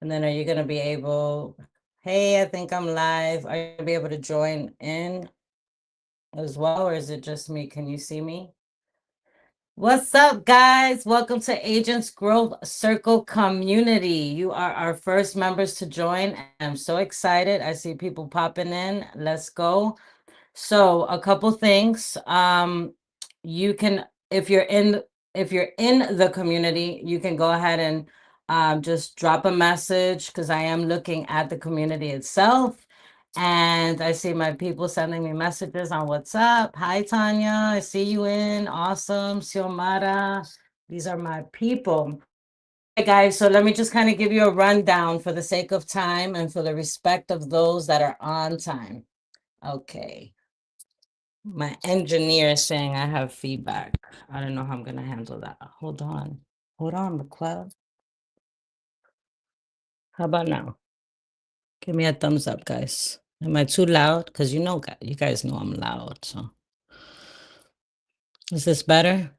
And then are you going to be able, hey, I think I'm live. Are you going to be able to join in as well, or is it just me? Can you see me? What's up, guys? Welcome to Agents Growth Circle Community. You are our first members to join. I'm so excited. I see people popping in. Let's go. So a couple things. You can, if you're in the community, you can go ahead and just drop a message, because I am looking at the community itself. And I see my people sending me messages on WhatsApp. Hi, Tanya. I see you in. Awesome. Xiomara. These are my people. Hey, guys. So let me just kind of give you a rundown for the sake of time and for the respect of those that are on time. Okay. My engineer is saying I have feedback. I don't know how I'm going to handle that. Hold on. Hold on, McClellan. How about now? Give me a thumbs up, guys. Am I too loud? Because you guys know I'm loud. So is this better?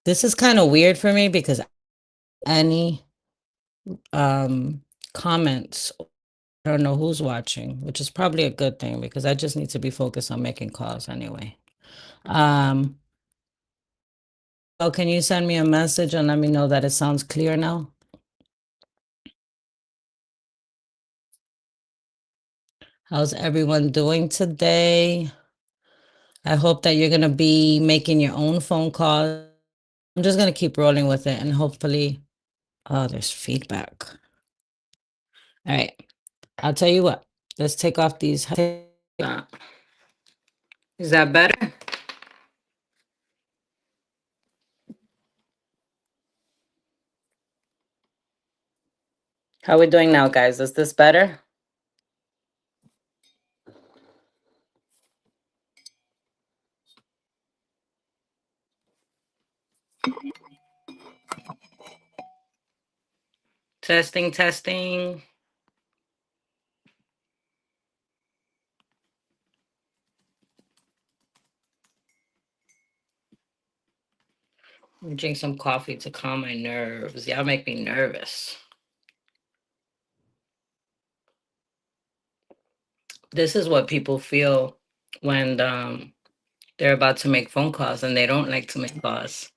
This is kind of weird for me because any comments, I don't know who's watching, which is probably a good thing because I just need to be focused on making calls anyway. Oh, can you send me a message and let me know that it sounds clear now? How's everyone doing today? I hope that you're going to be making your own phone call. I'm just going to keep rolling with it and hopefully, oh, there's feedback. All right. I'll tell you what, let's take off these. Is that better? How are we doing now, guys? Is this better? Testing, testing. Drink some coffee to calm my nerves. Y'all make me nervous. This is what people feel when they're about to make phone calls and they don't like to make calls.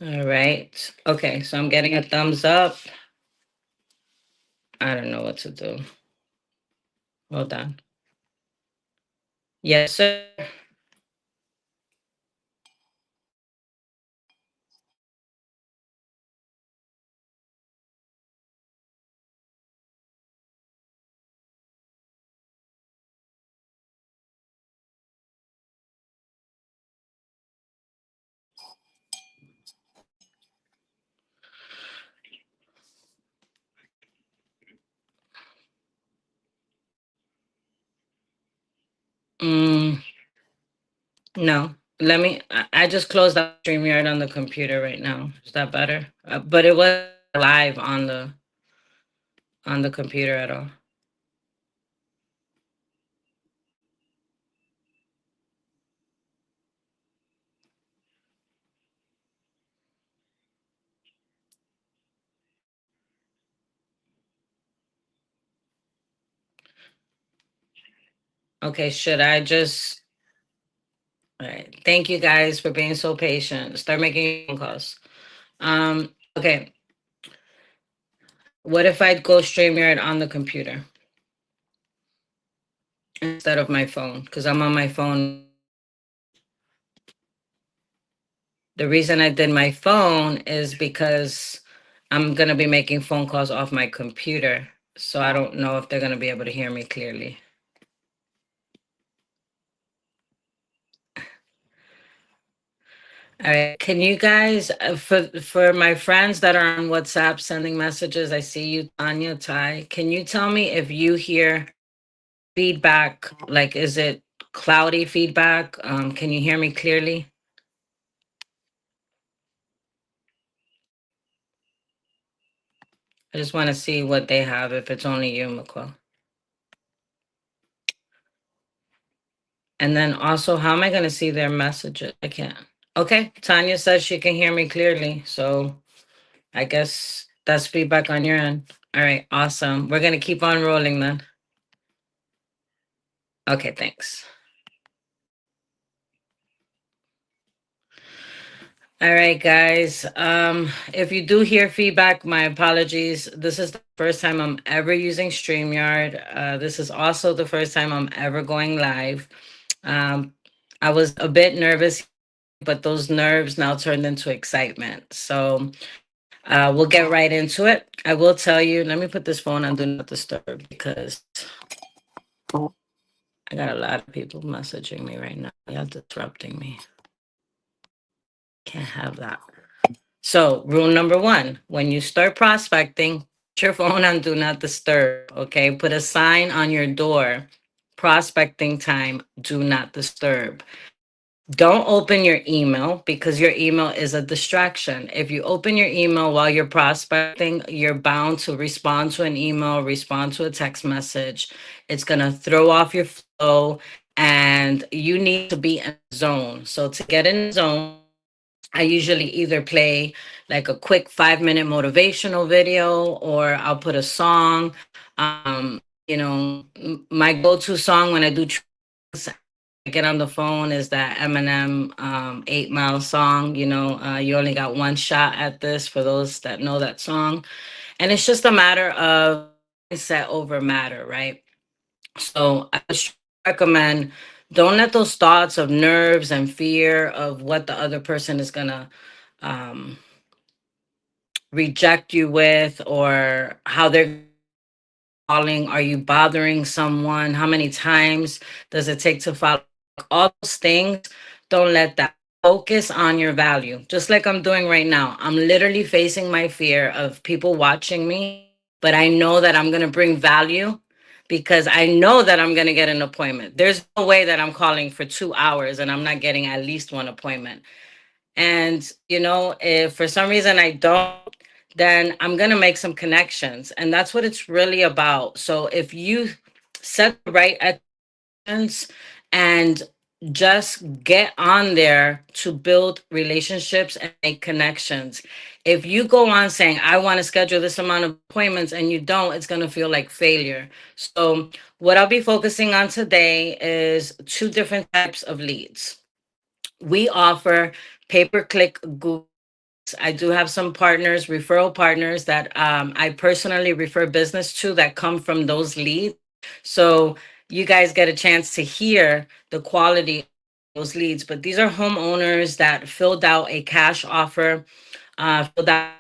All right. Okay, so I'm getting a thumbs up. I don't know what to do. Hold on. Yes, sir. No. Let me. I just closed out StreamYard on the computer right now. Is that better? But it was live on the computer at all. Okay, should I just? All right. Thank you guys for being so patient. Start making phone calls. Okay. What if I go StreamYard on the computer instead of my phone? Because I'm on my phone. The reason I did my phone is because I'm going to be making phone calls off my computer. So I don't know if they're going to be able to hear me clearly. All right. Can you guys, for my friends that are on WhatsApp sending messages, I see you, Tanya, Ty. Can you tell me if you hear feedback? Like, is it cloudy feedback? Can you hear me clearly? I just want to see what they have, if it's only you, McCall. And then also, how am I going to see their messages? I can't. Okay, Tanya says she can hear me clearly. So I guess that's feedback on your end. All right, awesome. We're going to keep on rolling then. Okay, thanks. All right, guys. If you do hear feedback, my apologies. This is the first time I'm ever using StreamYard. This is also the first time I'm ever going live. Um, I was a bit nervous, but those nerves now turned into excitement. So we'll get right into it. I will tell you, let me put this phone on Do Not Disturb because I got a lot of people messaging me right now. Y'all disrupting me. Can't have that. So, rule number one, when you start prospecting, put your phone on Do Not Disturb, okay? Put a sign on your door, prospecting time, Do Not Disturb. Don't open your email because your email is a distraction. If you open your email while you're prospecting, you're bound to respond to an email, respond to a text message. It's going to throw off your flow and you need to be in the zone. So to get in the zone, I usually either play like a quick 5-minute motivational video or I'll put a song. My go-to song when I do get on the phone is that Eminem 8 Mile song. You only got one shot at this for those that know that song. And it's just a matter of mindset over matter, right? So I would recommend don't let those thoughts of nerves and fear of what the other person is gonna um, reject you with or how they're calling. Are you bothering someone? How many times does it take to follow? All those things, don't let that. Focus on your value, just like I'm doing right now. I'm literally facing my fear of people watching me, but I know that I'm going to bring value because I know that I'm going to get an appointment. There's no way that I'm calling for 2 hours and I'm not getting at least one appointment. And, if for some reason I don't, then I'm going to make some connections. And that's what it's really about. So if you set the right expectations and just get on there to build relationships and make connections. If you go on saying, I want to schedule this amount of appointments and you don't, it's going to feel like failure. So what I'll be focusing on today is 2 different types of leads. We offer pay-per-click Google. I do have some partners, referral partners that I personally refer business to that come from those leads. So you guys get a chance to hear the quality of those leads. But these are homeowners that filled out a cash offer, filled out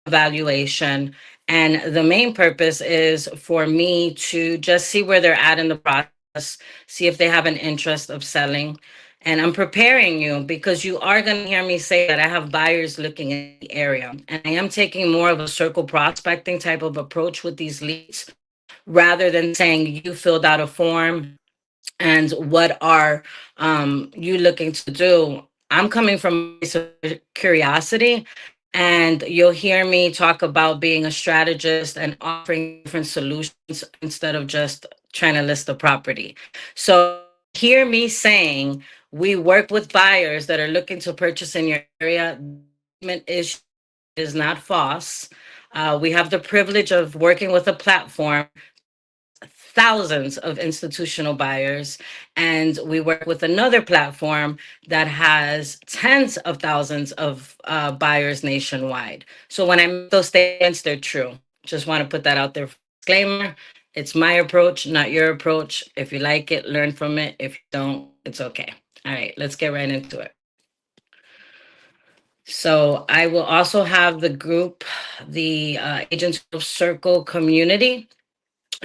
evaluation. And the main purpose is for me to just see where they're at in the process, see if they have an interest of selling. And I'm preparing you because you are going to hear me say that I have buyers looking in the area. And I am taking more of a circle prospecting type of approach with these leads rather than saying you filled out a form and what are you looking to do. I'm coming from a place of curiosity, and you'll hear me talk about being a strategist and offering different solutions instead of just trying to list the property. So hear me saying we work with buyers that are looking to purchase in your area. Is not false. We have the privilege of working with a platform thousands of institutional buyers, and we work with another platform that has tens of thousands of buyers nationwide. So when I make those statements, they're true. Just want to put that out there. Disclaimer, it's my approach, not your approach. If you like it, learn from it. If you don't, it's okay. All right, let's get right into it. So I will also have the group, the Agents of Circle community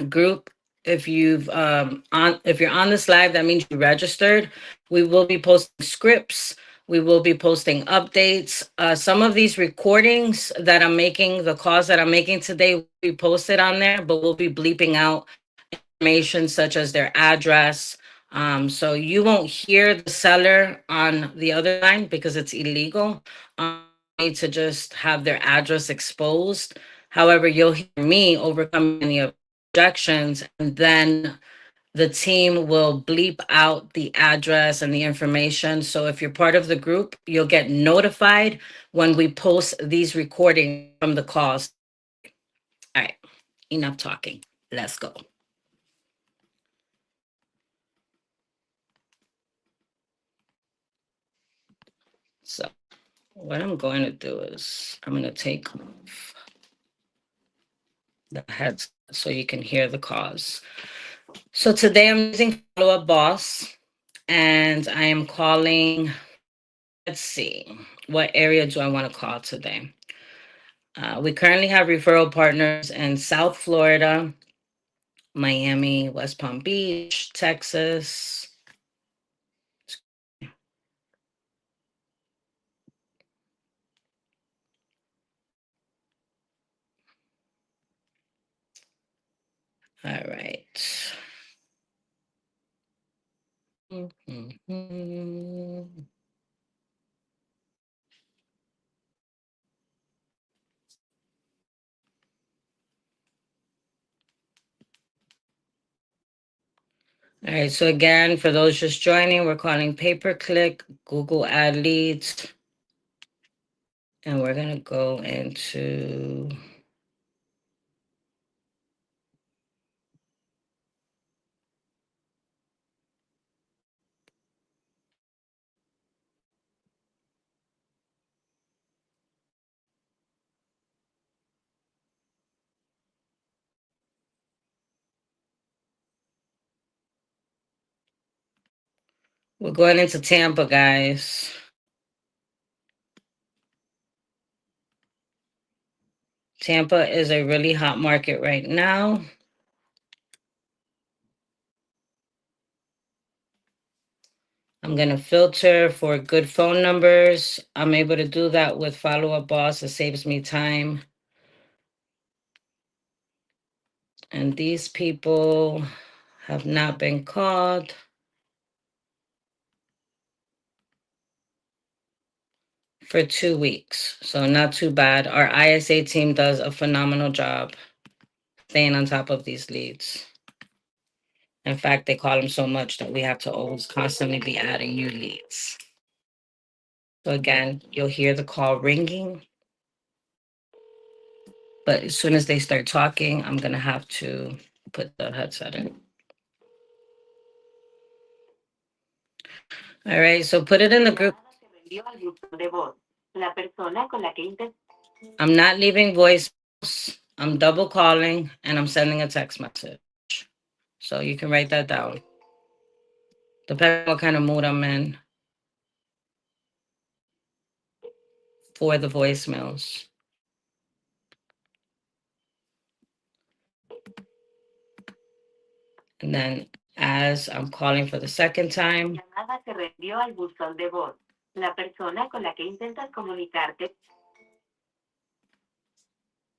group. If you're on this live, that means you registered. We will be posting scripts. We will be posting updates. Some of these recordings that I'm making, the calls that I'm making today, will be posted on there, but we'll be bleeping out information such as their address. So you won't hear the seller on the other line because it's illegal. Need to just have their address exposed. However, you'll hear me overcome any objections and then the team will bleep out the address and the information. So if you're part of the group, you'll get notified when we post these recordings from the calls. All right, enough talking. Let's go. So what I'm going to do is I'm going to take off the headset so you can hear the calls. So today I'm using Follow Up Boss, and I am calling. Let's see, what area do I want to call today? We currently have referral partners in South Florida, Miami, West Palm Beach, Texas. All right. Mhm. All right, so again, for those just joining, we're calling pay-per-click, Google Ad Leads, and we're going to go into we're going into Tampa, guys. Tampa is a really hot market right now. I'm going to filter for good phone numbers. I'm able to do that with Follow Up Boss. It saves me time. And these people have not been called for 2 weeks. So not too bad. Our ISA team does a phenomenal job staying on top of these leads. In fact, they call them so much that we have to always constantly be adding new leads. So again, you'll hear the call ringing. But as soon as they start talking, I'm going to have to put the headset in. All right, so put it in the group. I'm not leaving voicemails. I'm double calling and I'm sending a text message. So you can write that down. Depending on what kind of mood I'm in for the voicemails. And then as I'm calling for the second time,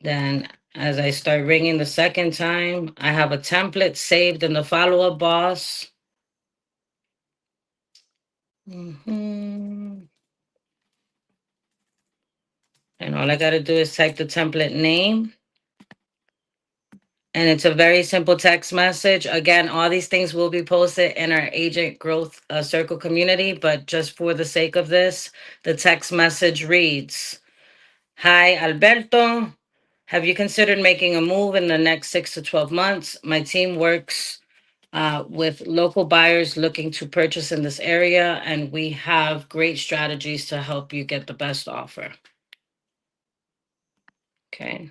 then as I start ringing the second time, I have a template saved in the Follow Up Boss. And all I got to do is type the template name. And it's a very simple text message. Again, all these things will be posted in our Agent Growth Circle community, but just for the sake of this, the text message reads, "Hi, Alberto. Have you considered making a move in the next 6 to 12 months? My team works with local buyers looking to purchase in this area, and we have great strategies to help you get the best offer." Okay.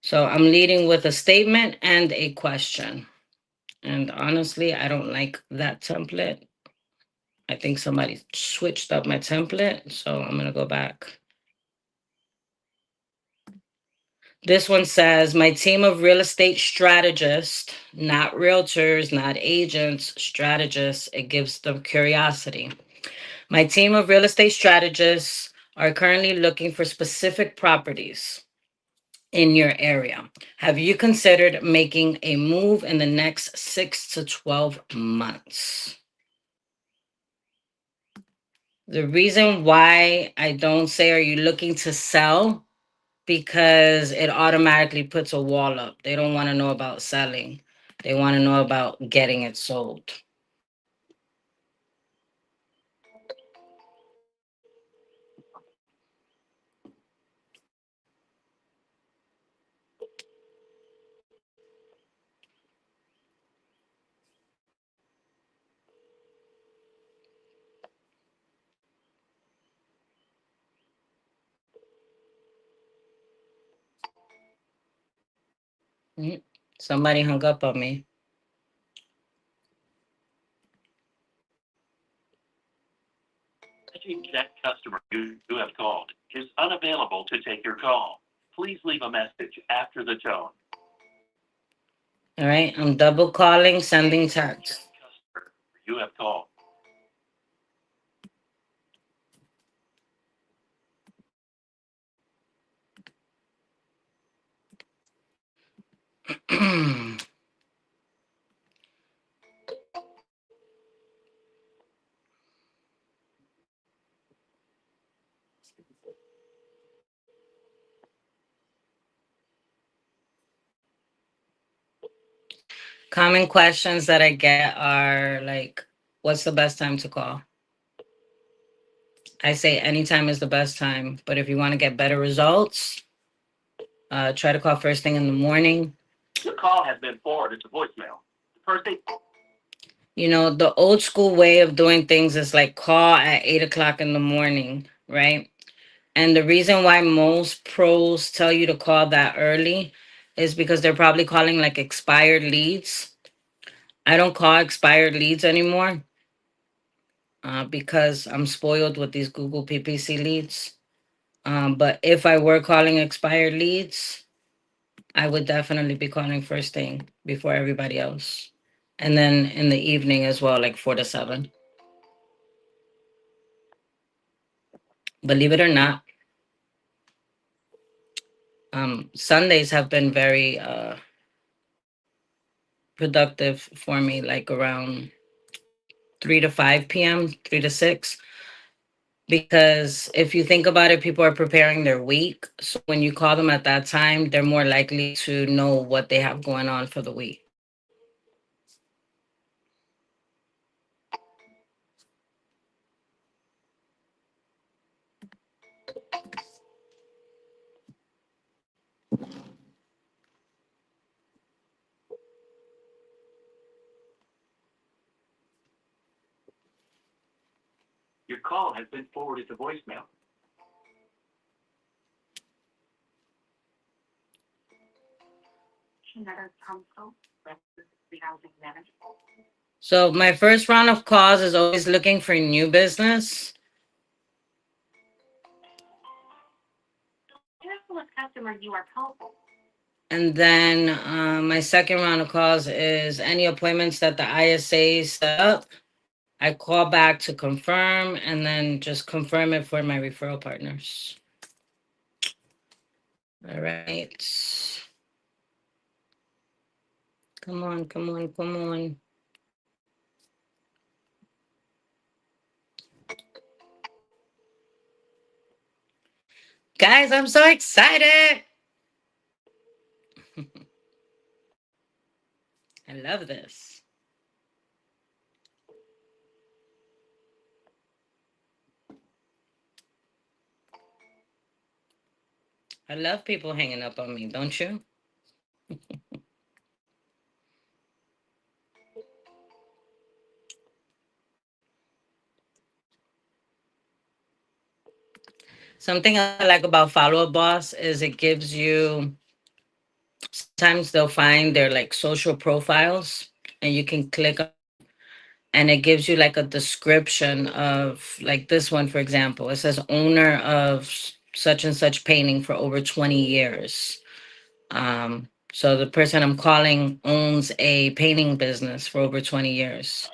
So I'm leading with a statement and a question. And honestly, I don't like that template. I think somebody switched up my template, so I'm going to go back. This one says, "My team of real estate strategists, not realtors, not agents, strategists." It gives them curiosity. "My team of real estate strategists are currently looking for specific properties in your area. Have you considered making a move in the next 6 to 12 months?" The reason why I don't say, "Are you looking to sell?" because it automatically puts a wall up. They don't want to know about selling. They want to know about getting it sold. Mm, Somebody hung up on me. That customer you have called is unavailable to take your call. Please leave a message after the tone. All right, I'm double calling, sending text. Customer you have called. Common questions that I get are like, what's the best time to call? I say anytime is the best time, but if you want to get better results, try to call first thing in the morning. Your call has been forwarded to voicemail. The person. You know, the old school way of doing things is like call at 8 o'clock in the morning, right? And the reason why most pros tell you to call that early is because they're probably calling like expired leads. I don't call expired leads anymore because I'm spoiled with these Google PPC leads. But if I were calling expired leads, I would definitely be calling first thing before everybody else. And then in the evening as well, like 4 to 7. Believe it or not, Sundays have been very productive for me, like around 3 to 5 p.m., 3 to 6. Because if you think about it, people are preparing their week. So when you call them at that time, they're more likely to know what they have going on for the week. Your call has been forwarded to voicemail. So my first round of calls is always looking for new business. Customer you are calling. And then my second round of calls is any appointments that the ISA set up. I call back to confirm and then just confirm it for my referral partners. All right. Come on, come on, come on. Guys, I'm so excited. I love this. I love people hanging up on me, don't you? Something I like about Follow Up Boss is it gives you, sometimes they'll find their like social profiles and you can click on, and it gives you like a description of like this one, for example. It says owner of such and such painting for over 20 years. So the person I'm calling owns a painting business for over 20 years.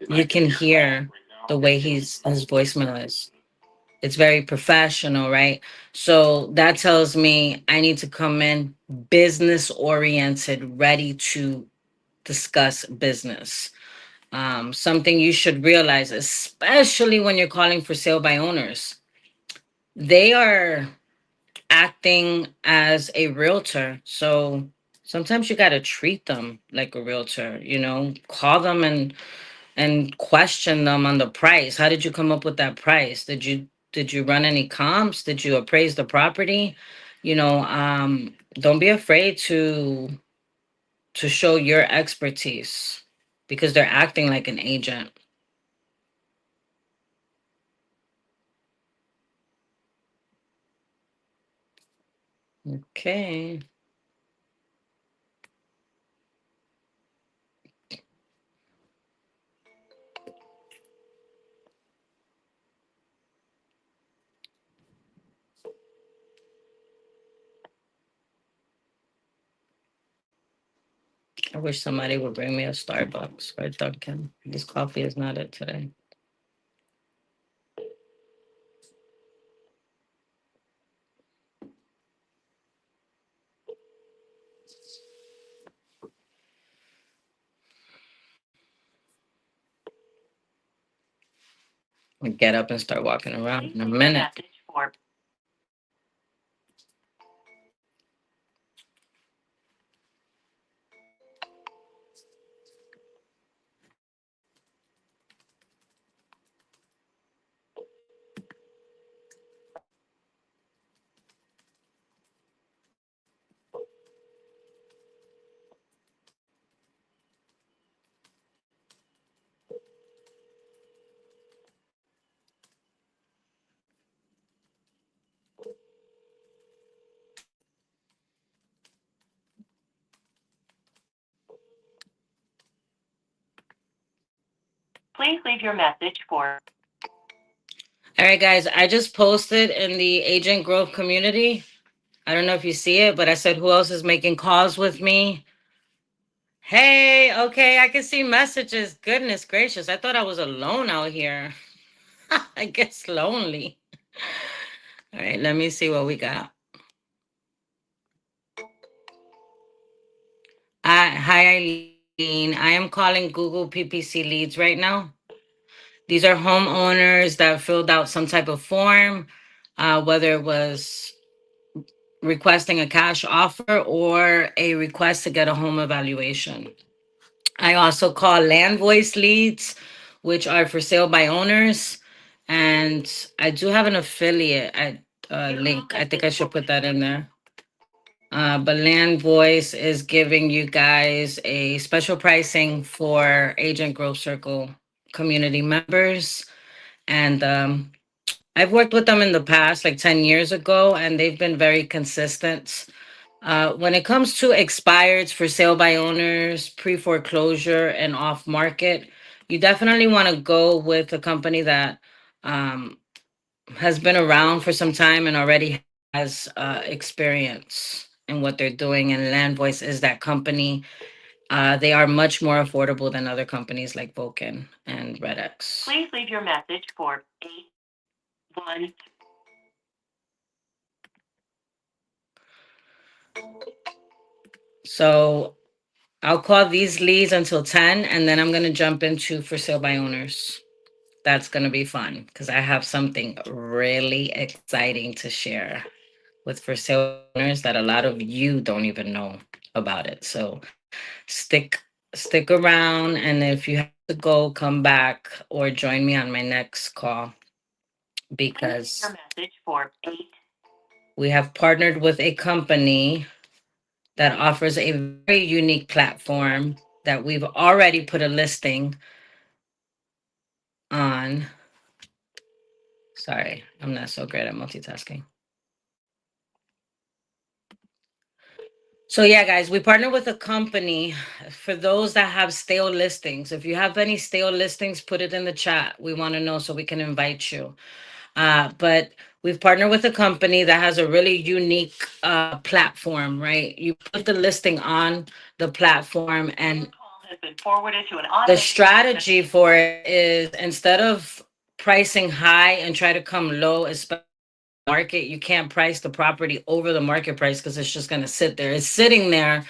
You can hear the way his voicemail is. It's very professional, right? So that tells me I need to come in business oriented, ready to discuss business. Something you should realize, especially when you're calling for sale by owners, they are acting as a realtor. So Sometimes you got to treat them like a realtor, call them and question them on the price. How did you come up with that price? Did you run any comps? Did you appraise the property? Don't be afraid to show your expertise because they're acting like an agent. Okay. I wish somebody would bring me a Starbucks or a Dunkin'. This coffee is not it today. I'll get up and start walking around in a minute. Please leave your message for. All right, guys, I just posted in the Agent Growth community. I don't know if you see it, but I said, who else is making calls with me? Hey, okay, I can see messages. Goodness gracious. I thought I was alone out here. I guess lonely. All right, let me see what we got. Hi, Eileen. I am calling Google PPC leads right now. These are homeowners that filled out some type of form, whether it was requesting a cash offer or a request to get a home evaluation. I also call land voice leads, which are for sale by owners. And I do have an affiliate link. I think I should put that in there. But Land Voice is giving you guys a special pricing for Agent Growth Circle community members. And I've worked with them in the past, like 10 years ago, and they've been very consistent. When it comes to expireds for sale by owners, pre foreclosure, and off market, you definitely want to go with a company that um, has been around for some time and already has experience in what they're doing. And Land Voice is that company. They are much more affordable than other companies like Vulcan and RedX. Please leave your message for 81. So I'll call these leads until 10, and then I'm going to jump into for sale by owners. That's going to be fun because I have something really exciting to share with for sale owners that a lot of you don't even know about it. So stick around, and if you have to go, come back or join me on my next call because Your message for 8. we have partnered with a company that offers a very unique platform that we've already put a listing on. Sorry, I'm not so great at multitasking. So yeah, guys, we partner with a company for those that have stale listings. If you have any stale listings, put it in the chat. We want to know so we can invite you. But we've partnered with a company that has a really unique platform, right? You put the listing on the platform, and Has been forwarded to an the strategy for it is instead of pricing high and try to come low, especially market, you can't price the property over the market price because it's just going to sit there. It's sitting there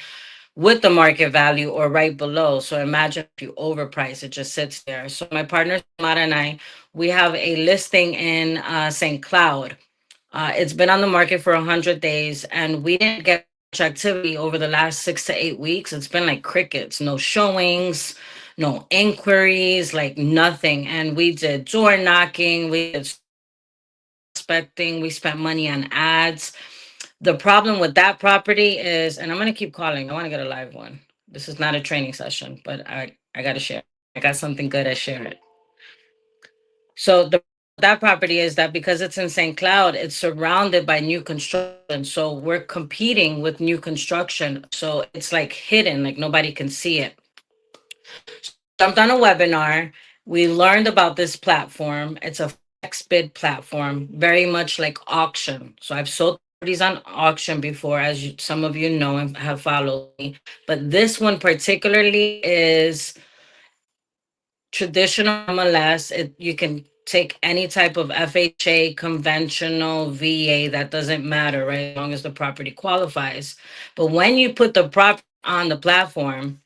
with the market value or right below. So imagine if you overprice, it just sits there. So my partner Samara and I, we have a listing in St. Cloud. It's been on the market for 100 days, and we didn't get much activity over the last 6 to 8 weeks. It's been like crickets, no showings, no inquiries, like nothing. And we did door knocking, we did prospecting, we spent money on ads. The problem with that property is, and I'm gonna keep calling. I want to get a live one. This is not a training session, but I gotta share. I got something good. I share it. So the that property is that because it's in St. Cloud, it's surrounded by new construction. So we're competing with new construction. So it's like hidden, like nobody can see it. Jumped on a webinar. We learned about this platform. It's a flex bid platform, very much like auction. So I've sold properties on auction before, as some of you know and have followed me. But this one particularly is traditional MLS. You can take any type of FHA, conventional, VA, that doesn't matter, right? As long as the property qualifies. But when you put the property on the platform,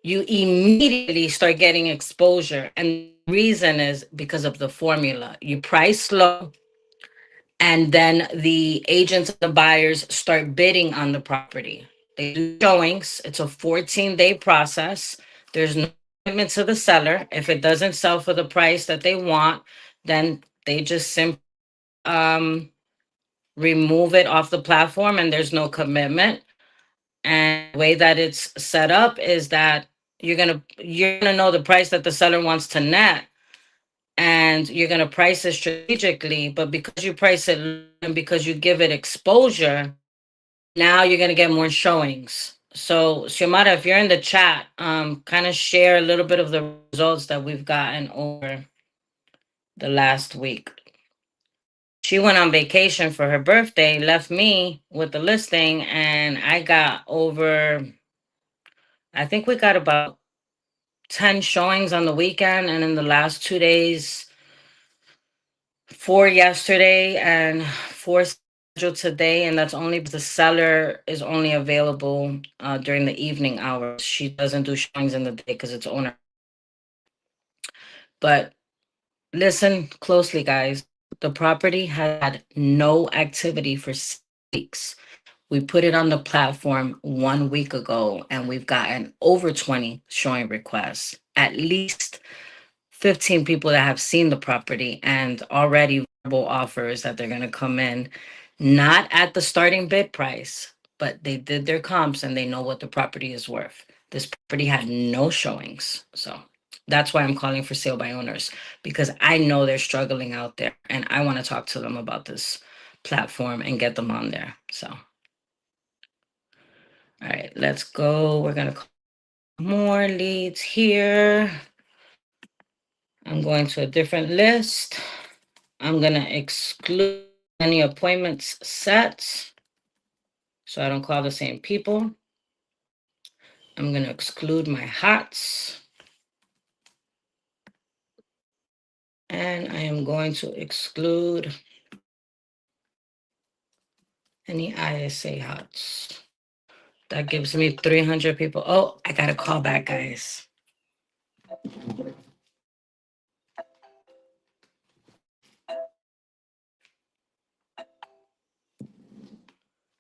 you immediately start getting exposure. And the reason is because of the formula. You price low, and then the agents and the buyers start bidding on the property. They do showings. It's a 14-day process. There's no commitment to the seller. If it doesn't sell for the price that they want, then they just simply um, remove it off the platform, and there's no commitment. And the way that it's set up is that you're gonna know the price that the seller wants to net, and you're gonna price it strategically. But because you price it low and because you give it exposure, now you're gonna get more showings. So Xiomara, if you're in the chat, kind of share a little bit of the results that we've gotten over the last week. She went on vacation for her birthday, left me with the listing, and I got over, I think we got about 10 showings on the weekend, and in the last 2 days, 4 yesterday and 4 scheduled today. And that's only because the seller is only available during the evening hours. She doesn't do showings in the day because it's owner. But listen closely, guys. The property had no activity for 6 weeks. We put it on the platform 1 week ago, and we've gotten over 20 showing requests. At least 15 people that have seen the property, and already verbal offers that they're going to come in, not at the starting bid price, but they did their comps and they know what the property is worth. This property had no showings. So that's why I'm calling for sale by owners, because I know they're struggling out there and I want to talk to them about this platform and get them on there. So, all right, let's go. We're going to call more leads here. I'm going to a different list. I'm going to exclude any appointments set so I don't call the same people. I'm going to exclude my hots. And I am going to exclude any ISA hots. That gives me 300 people. Oh, I got to call back, guys.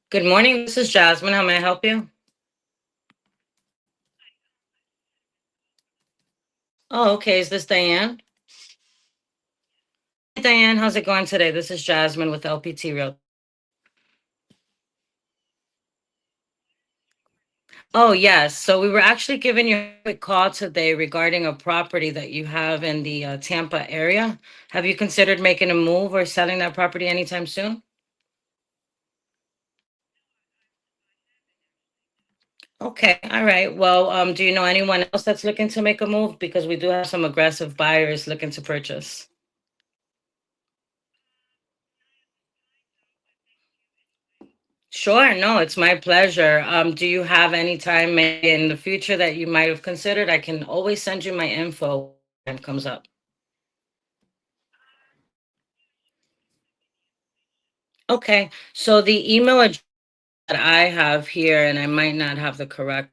Good morning. This is Jasmine. How may I help you? Oh, okay. Is this Diane? Hey, Diane, how's it going today? This is Jasmine with LPT Real. Oh, yes. So we were actually giving you a quick call today regarding a property that you have in the Tampa area. Have you considered making a move or selling that property anytime soon? Okay, all right. Well, do you know anyone else that's looking to make a move? Because we do have some aggressive buyers looking to purchase. Sure, no, it's my pleasure. Do you have any time maybe in the future that you might have considered? I can always send you my info when it comes up. Okay, so the email address that I have here, and I might not have the correct.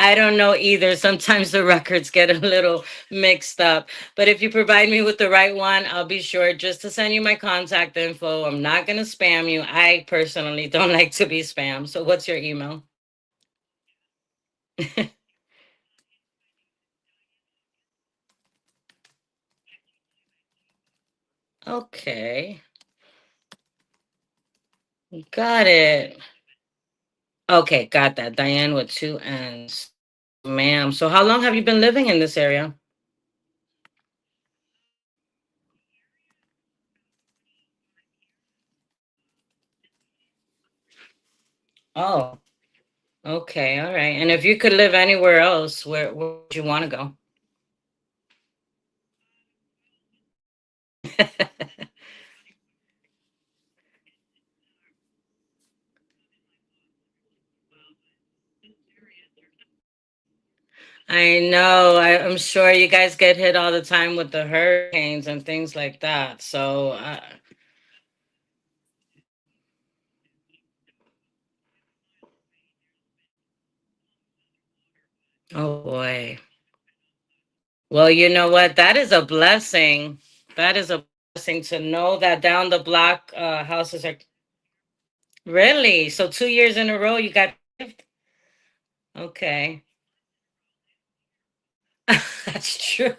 I I don't know either. Sometimes the records get a little mixed up. But if you provide me with the right one, I'll be sure just to send you my contact info. I'm not going to spam you. I personally don't like to be spammed. So what's your email? Okay. Got it. Okay, got that. Diane with two N's. Ma'am. So how long have you been living in this area? Oh, okay, all right. And if you could live anywhere else, where would you want to go? I know. I'm sure you guys get hit all the time with the hurricanes and things like that. So, oh boy. Well, you know what? That is a blessing. That is a blessing to know that down the block houses are really. So 2 years in a row you got saved? Okay. That's true.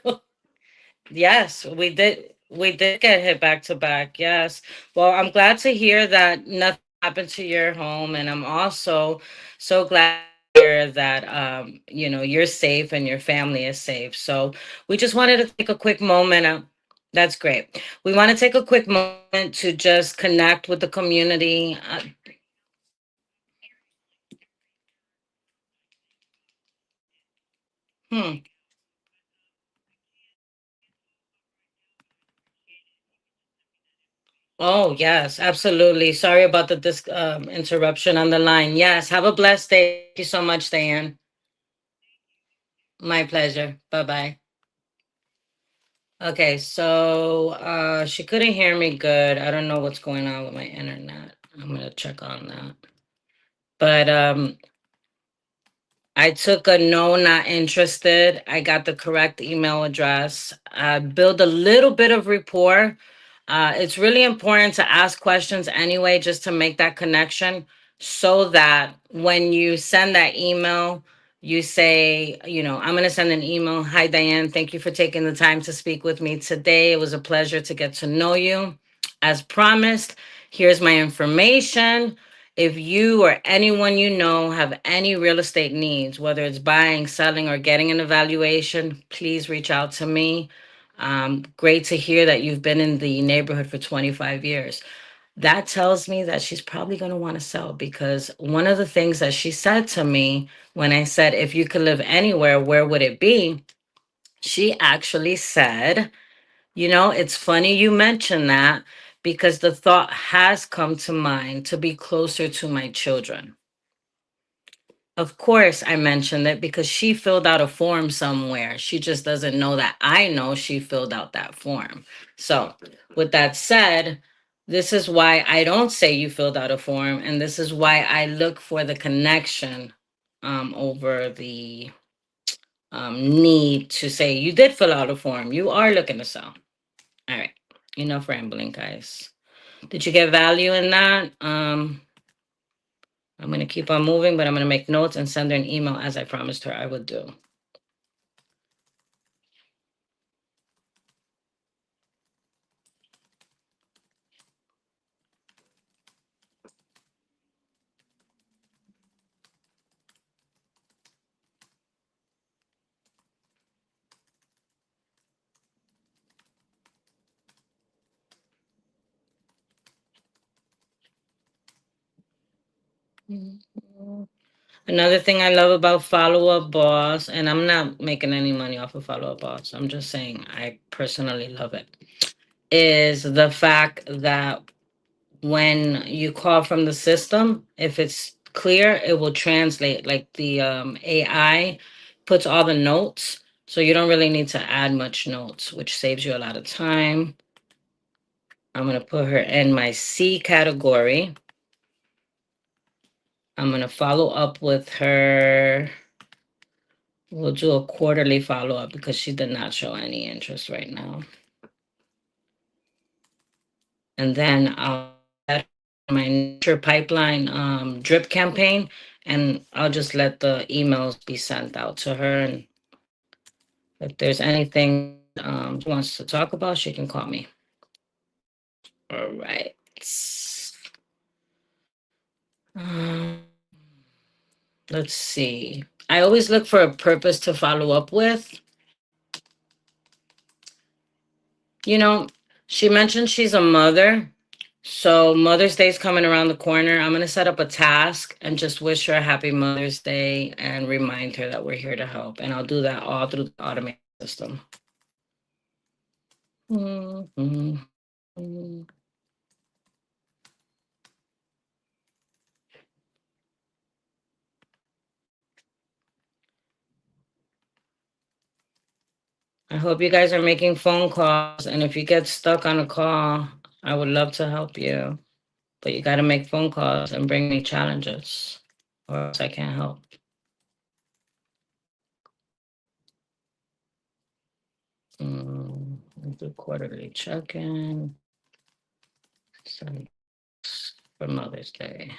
Yes, we did get hit back to back. Yes. Well, I'm glad to hear that nothing happened to your home, and I'm also so glad to hear that you're safe and your family is safe. So we just wanted to take a quick moment. That's great. We want to take a quick moment to just connect with the community. Hmm. Oh, yes, absolutely. Sorry about the interruption on the line. Yes, have a blessed day. Thank you so much, Diane. My pleasure. Bye bye. Okay, so she couldn't hear me good. I don't know what's going on with my internet. I'm gonna check on that. But I took a no, not interested. I got the correct email address. Build a little bit of rapport. It's really important to ask questions anyway, just to make that connection so that when you send that email, you say, I'm going to send an email. Hi, Diane. Thank you for taking the time to speak with me today. It was a pleasure to get to know you. As promised, here's my information. If you or anyone you know have any real estate needs, whether it's buying, selling, or getting an evaluation, please reach out to me. Great to hear that you've been in the neighborhood for 25 years. That tells me that she's probably going to want to sell, because one of the things that she said to me when I said, if you could live anywhere, where would it be? She actually said, it's funny you mentioned that, because the thought has come to mind to be closer to my children. Of course, I mentioned it because she filled out a form somewhere. She just doesn't know that I know she filled out that form. So, with that said, this is why I don't say you filled out a form, and this is why I look for the connection over the need to say you did fill out a form. You are looking to sell. All right, enough rambling, guys. Did you get value in that? I'm going to keep on moving, but I'm going to make notes and send her an email as I promised her I would do. Mhm. Another thing I love about Follow Up Boss, and I'm not making any money off of Follow Up Boss, I'm just saying I personally love it, is the fact that when you call from the system, if it's clear, it will translate. Like the AI puts all the notes, so you don't really need to add much notes, which saves you a lot of time. I'm going to put her in my C category. I'm going to follow up with her We'll do a quarterly follow-up because she did not show any interest right now. And then I'll add my nurture pipeline drip campaign, and I'll just let the emails be sent out to her. And if there's anything she wants to talk about, she can call me. All right. Um, let's see. I always look for a purpose to follow up with. You know, she mentioned she's a mother. So Mother's Day is coming around the corner. I'm going to set up a task and just wish her a happy Mother's Day and remind her that we're here to help. And I'll do that all through the automated system. Mhm. I hope you guys are making phone calls. And if you get stuck on a call, I would love to help you. But you got to make phone calls and bring me challenges, or else I can't help. Do quarterly check-in. For Mother's Day.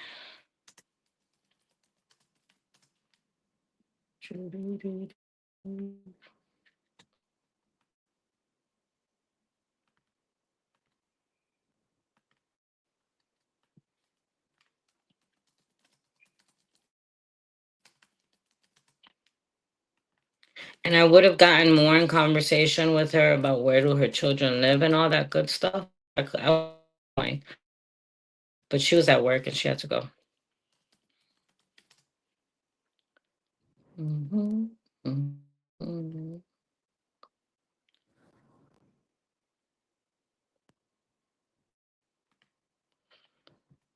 And I would have gotten more in conversation with her about where do her children live and all that good stuff. But she was at work and she had to go.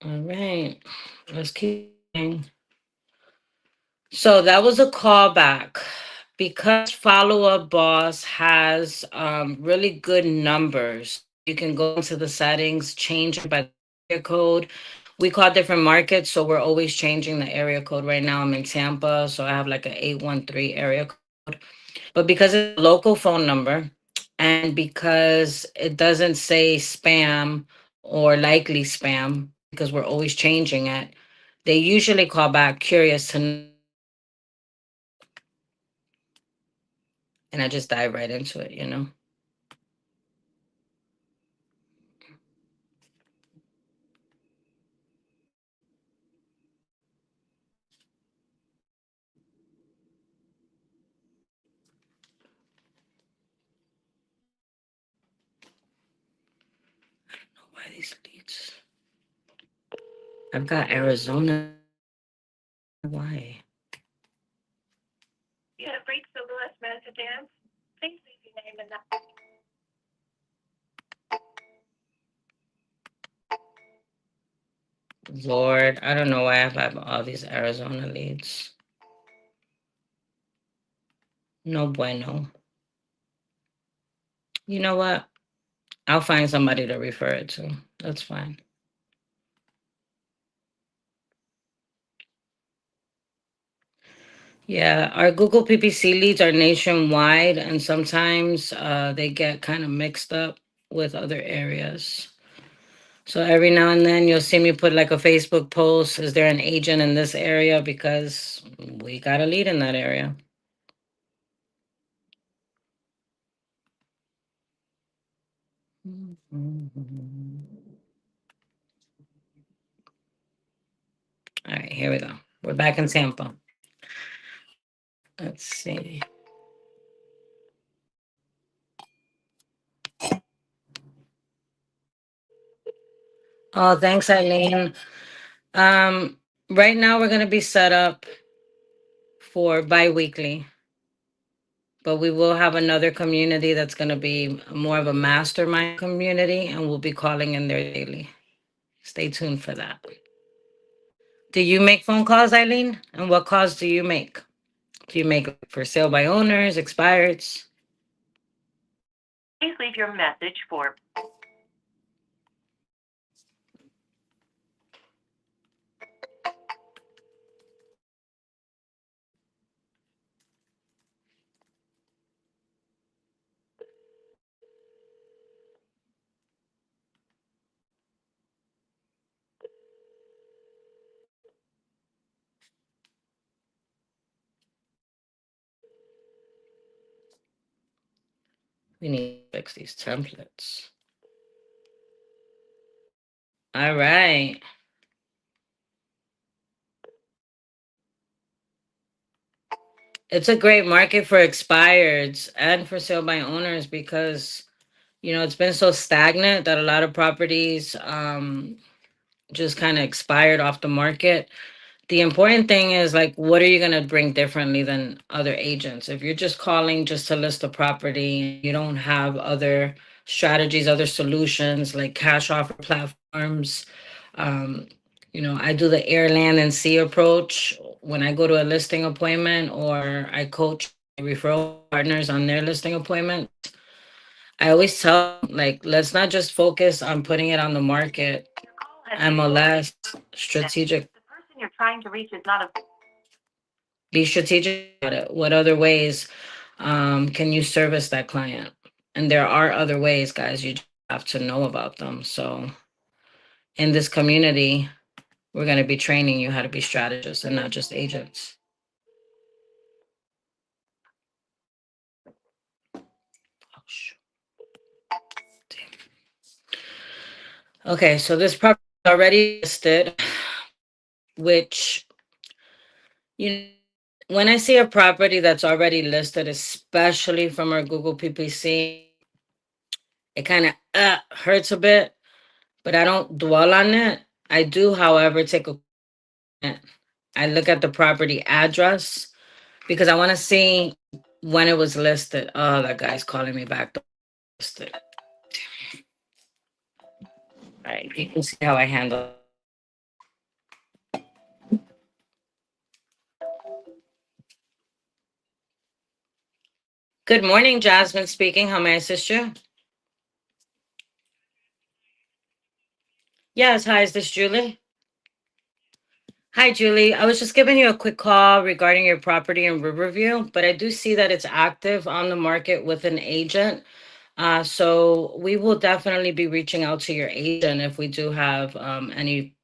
All right, let's keep going. So that was a callback because Follow Up Boss has really good numbers. You can go into the settings, change it by the area code. We call different markets, so we're always changing the area code. Right now, I'm in Tampa, so I have like an 813 area code. But because it's a local phone number and because it doesn't say spam or likely spam, because we're always changing it, they usually call back curious to know. And I just dive right into it, you know? Why these leads? I've got Arizona. Why? You have reached the Lewis messages. Please leave your name and number. Lord, I don't know why I have all these Arizona leads. No bueno. You know what? I'll find somebody to refer it to. That's fine. Yeah, our Google PPC leads are nationwide, and sometimes they get kind of mixed up with other areas. So every now and then you'll see me put like a Facebook post, is there an agent in this area? Because we got a lead in that area. All right, here we go. We're back in Tampa. Let's see. Oh, thanks, Eileen. Right now we're gonna be set up for bi-weekly, but we will have another community that's gonna be more of a mastermind community, and we'll be calling in there daily. Stay tuned for that. Do you make phone calls, Eileen? And what calls do you make? Do you make for sale by owners, expireds? Please leave your message for We need to fix these templates. All right. It's a great market for expireds and for sale by owners because, it's been so stagnant that a lot of properties just kind of expired off the market. The important thing is like, what are you going to bring differently than other agents? If you're just calling just to list a property, you don't have other strategies, other solutions like cash offer platforms. Um, I do the air, land, and sea approach when I go to a listing appointment or I coach referral partners on their listing appointment. I always tell them, like, let's not just focus on putting it on the market. MLS, strategic. The person you're trying to reach is not a. Be strategic about it. What other ways can you service that client? And there are other ways, guys. You just have to know about them. So in this community, we're going to be training you how to be strategists and not just agents. Oh, shoot. Okay, so this property is already listed, which, you know, when I see a property that's already listed, especially from our Google PPC, it kind of hurts a bit, but I don't dwell on it. I do, however, take a I look at the property address because I want to see when it was listed. Oh, that guy's calling me back. Listed. All right, you can see how I handle. Good morning, Jasmine speaking. How may I assist you? Yes, hi, is this Julie? Hi, Julie. I was just giving you a quick call regarding your property in Riverview, but I do see that it's active on the market with an agent. So we will definitely be reaching out to your agent if we do have any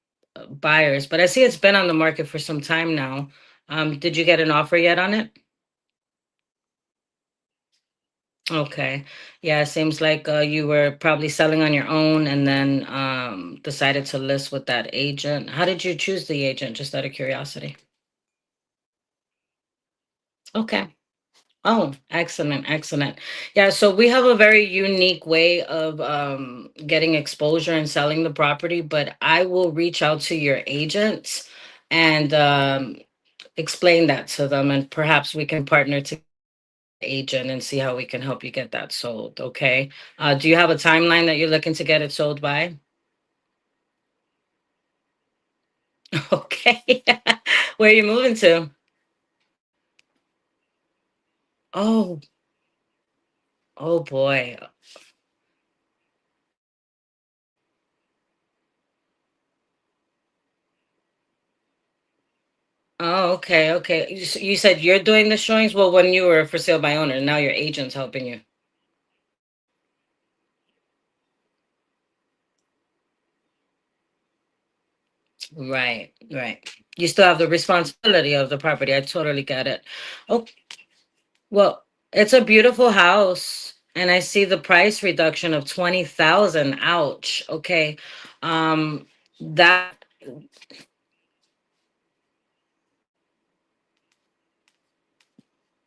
buyers. But I see it's been on the market for some time now. Did you get an offer yet on it? Okay. Yeah, it seems like you were probably selling on your own and then decided to list with that agent. How did you choose the agent, just out of curiosity? Okay. Oh, excellent, excellent. Yeah, so we have a very unique way of getting exposure and selling the property, but I will reach out to your agents and explain that to them, and perhaps we can partner to agent and see how we can help you get that sold. Okay. Do you have a timeline that you're looking to get it sold by? Okay. Where are you moving to? Oh, oh boy. Oh, okay, okay. You said you're doing the showings? Well, when you were for sale by owner, now your agent's helping you. Right, right. You still have the responsibility of the property. I totally get it. Oh, well, it's a beautiful house, and I see the price reduction of 20,000. Ouch. Okay. That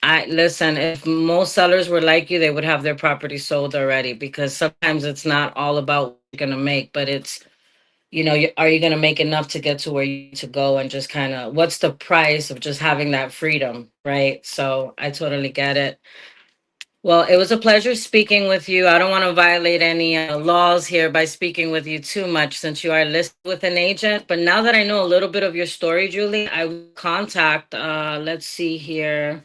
I listen, if most sellers were like you, they would have their property sold already, because sometimes it's not all about what you're gonna make, but it's, are you gonna make enough to get to where you need to go, and just kind of what's the price of just having that freedom, right? So I totally get it. Well, it was a pleasure speaking with you. I don't want to violate any laws here by speaking with you too much, since you are listed with an agent. But now that I know a little bit of your story, Julie, I will contact, let's see here.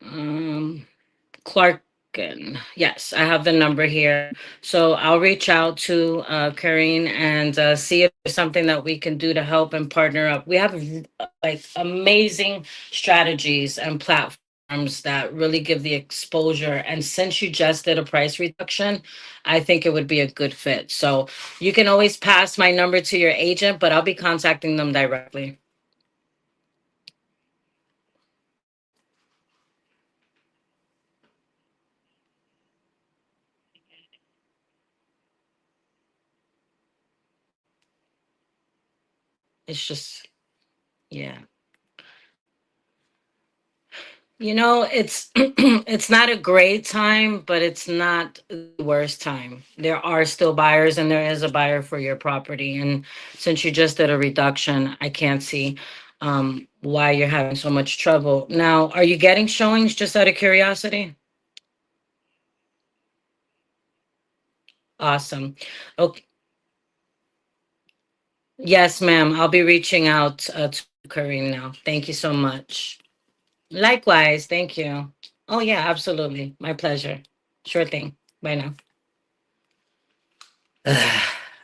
Um, Clarkin. Yes, I have the number here. So I'll reach out to Karine and see if there's something that we can do to help and partner up. We have like amazing strategies and platforms that really give the exposure. And since you just did a price reduction, I think it would be a good fit. So you can always pass my number to your agent, but I'll be contacting them directly. It's just, yeah. You know, it's it's not a great time, but it's not the worst time. There are still buyers and there is a buyer for your property. And since you just did a reduction, I can't see why you're having so much trouble. Now, are you getting showings just out of curiosity? Awesome. Okay. Yes, ma'am. I'll be reaching out to Kareem now. Thank you so much. Likewise. Thank you. Oh, yeah, absolutely. My pleasure. Sure thing. Bye now.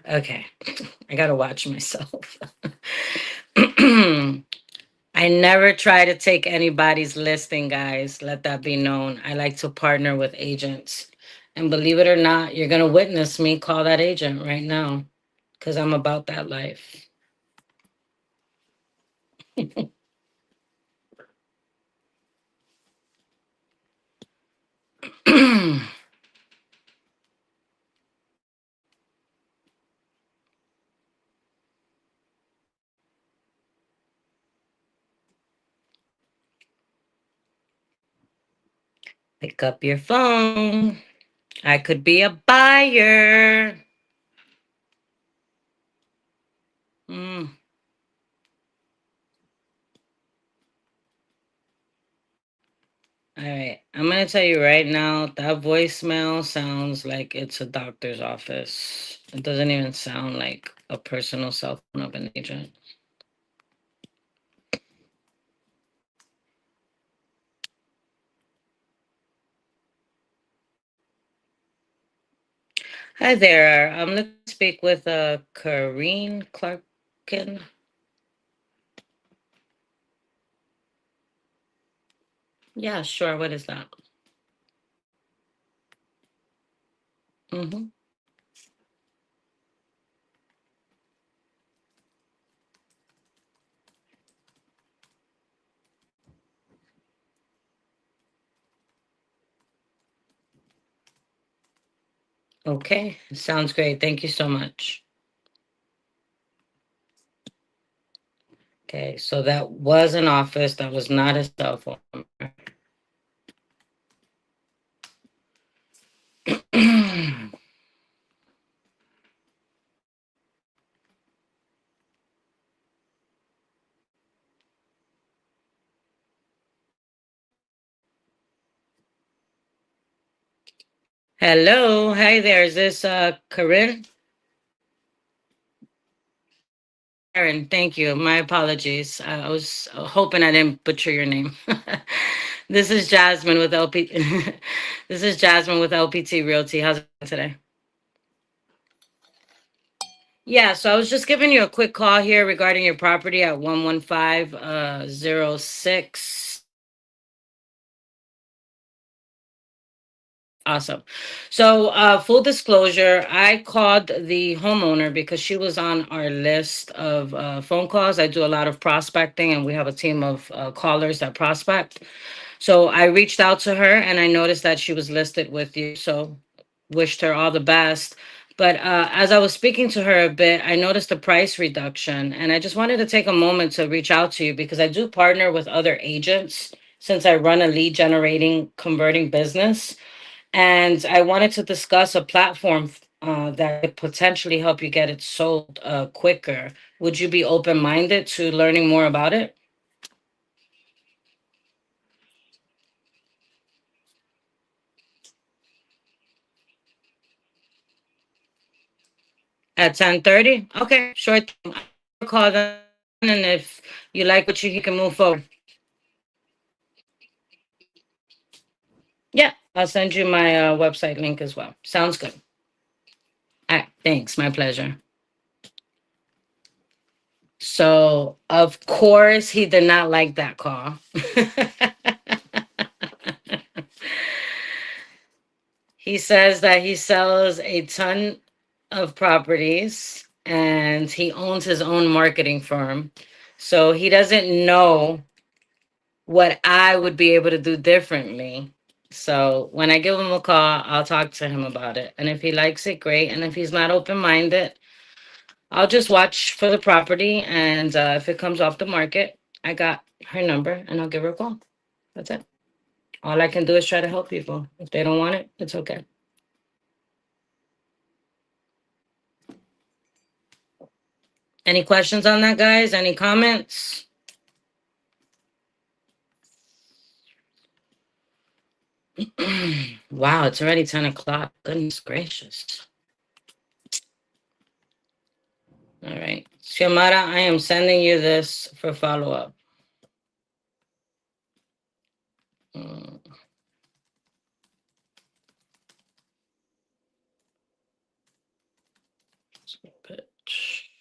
Okay. I gotta watch myself. I never try to take anybody's listing, guys. Let that be known. I like to partner with agents. And believe it or not, you're gonna witness me call that agent right now because I'm about that life. Pick up your phone. I could be a buyer. Mm. All right. I'm going to tell you right now that voicemail sounds like it's a doctor's office. It doesn't even sound like a personal cell phone of an agent. Hi there. I'm looking to speak with Kareen Clarkin. Yeah, sure. What is that? Mm-hmm. Okay. Sounds great. Thank you so much. Okay. So that was an office. That was not a cell phone number. Hello. Hi there. Is this Corinne? Karen, thank you. My apologies. I was hoping I didn't butcher your name. This is Jasmine with LP. This is Jasmine with LPT Realty. How's it going today? Yeah, so I was just giving you a quick call here regarding your property at 11506. Awesome. So, full disclosure, I called the homeowner because she was on our list of phone calls. I do a lot of prospecting, and we have a team of callers that prospect. So, I reached out to her and I noticed that she was listed with you. So, wished her all the best. But as I was speaking to her a bit, I noticed the price reduction, and I just wanted to take a moment to reach out to you because I do partner with other agents since I run a lead generating converting business. And I wanted to discuss a platform that could potentially help you get it sold quicker. Would you be open minded to learning more about it? At 10:30? Okay, sure thing. I'll call them, and if you like what you can move forward. Yeah, I'll send you my website link as well. Sounds good. All right, thanks. My pleasure. So, of course, he did not like that call. He says that he sells a ton of properties and he owns his own marketing firm. So he doesn't know what I would be able to do differently. So when I give him a call, I'll talk to him about it. And if he likes it, great. And if he's not open minded, I'll just watch for the property, and if it comes off the market, I got her number, and I'll give her a call. That's it. All I can do is try to help people. If they don't want it, it's okay. Any questions on that, guys? Any comments? Wow, it's already 10 o'clock. Goodness gracious. All right. Xiomara, I am sending you this for follow-up. Mm. Pitch.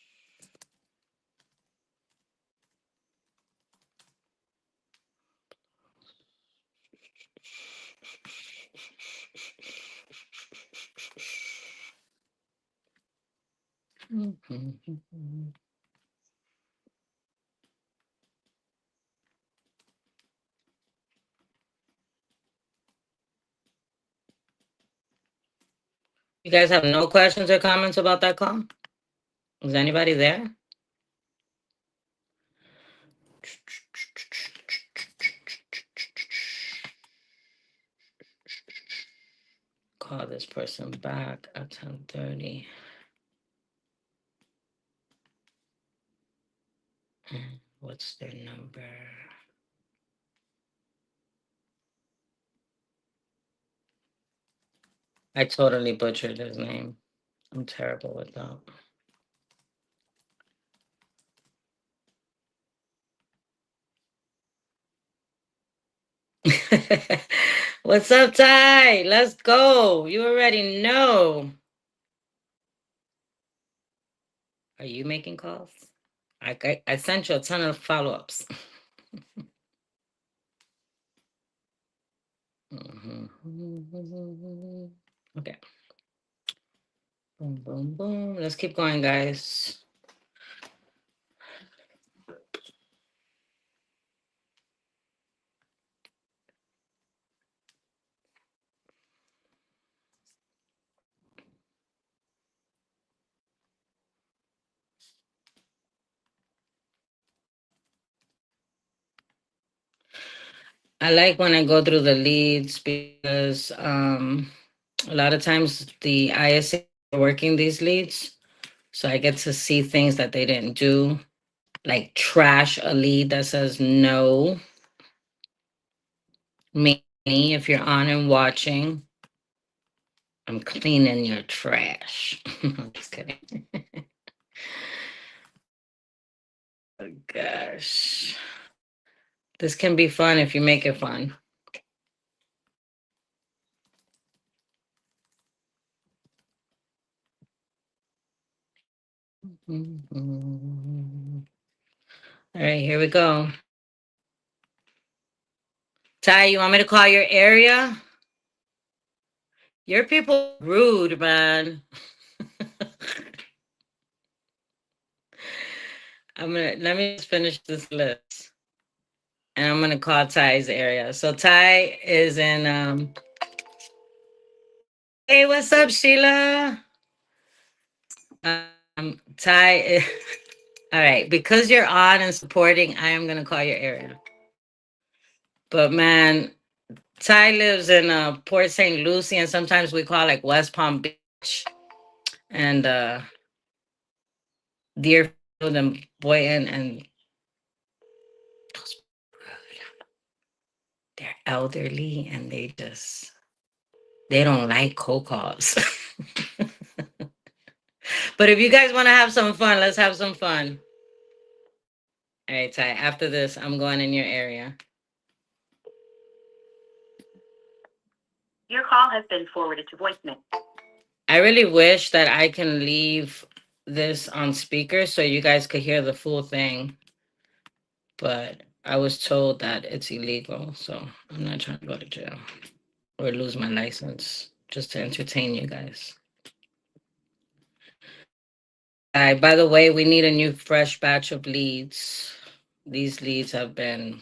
You guys have no questions or comments about that call? Is anybody there? Call this person back at 10:30. What's their number? I totally butchered his name. I'm terrible with that. What's up, Ty? Let's go. You already know. Are you making calls? I sent you a ton of follow-ups. Okay. Boom, boom, boom. Let's keep going, guys. I like when I go through the leads because a lot of times the ISA are working these leads. So I get to see things that they didn't do, like trash a lead that says no. Me, if you're on and watching, I'm cleaning your trash. I'm just kidding. Oh, gosh. This can be fun if you make it fun. All right, here we go. Ty, you want me to call your area? Your people are rude, man. Let me just finish this list. And I'm gonna call Ty's area. So Ty is in hey, what's up, Sheila? Ty, all right, because you're on and supporting, I am gonna call your area. But man, Ty lives in Port St. Lucie, and sometimes we call like West Palm Beach and Deerfield and Boynton, and they're elderly and they don't like cold calls. But if you guys want to have some fun, let's have some fun. All right, Ty, after this, I'm going in your area. Your call has been forwarded to voicemail. I really wish that I can leave this on speaker so you guys could hear the full thing. But I was told that it's illegal, so I'm not trying to go to jail or lose my license just to entertain you guys. By the way, we need a new fresh batch of leads. These leads have been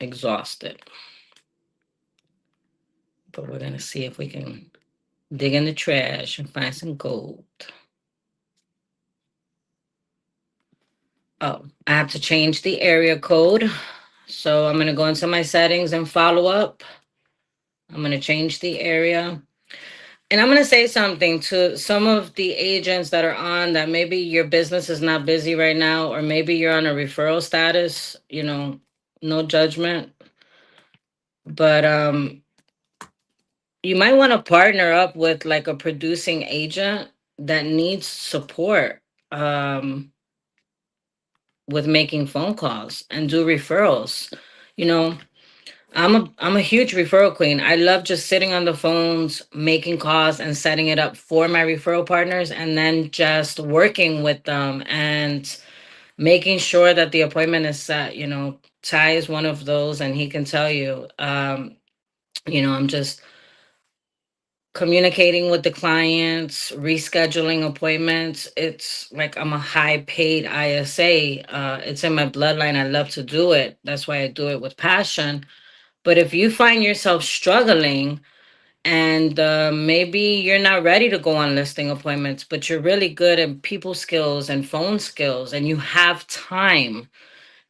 exhausted. But we're going to see if we can dig in the trash and find some gold. Oh, I have to change the area code. So I'm going to go into my settings and follow up. I'm going to change the area. And I'm going to say something to some of the agents that are on that maybe your business is not busy right now, or maybe you're on a referral status, no judgment. But you might want to partner up with like a producing agent that needs support with making phone calls and do referrals. You know, I'm a huge referral queen. I love just sitting on the phones, making calls and setting it up for my referral partners, and then just working with them and making sure that the appointment is set. Ty is one of those, and he can tell you, I'm just communicating with the clients, rescheduling appointments. It's like I'm a high paid ISA. It's in my bloodline. I love to do it. That's why I do it with passion. But if you find yourself struggling and maybe you're not ready to go on listing appointments, but you're really good at people skills and phone skills and you have time,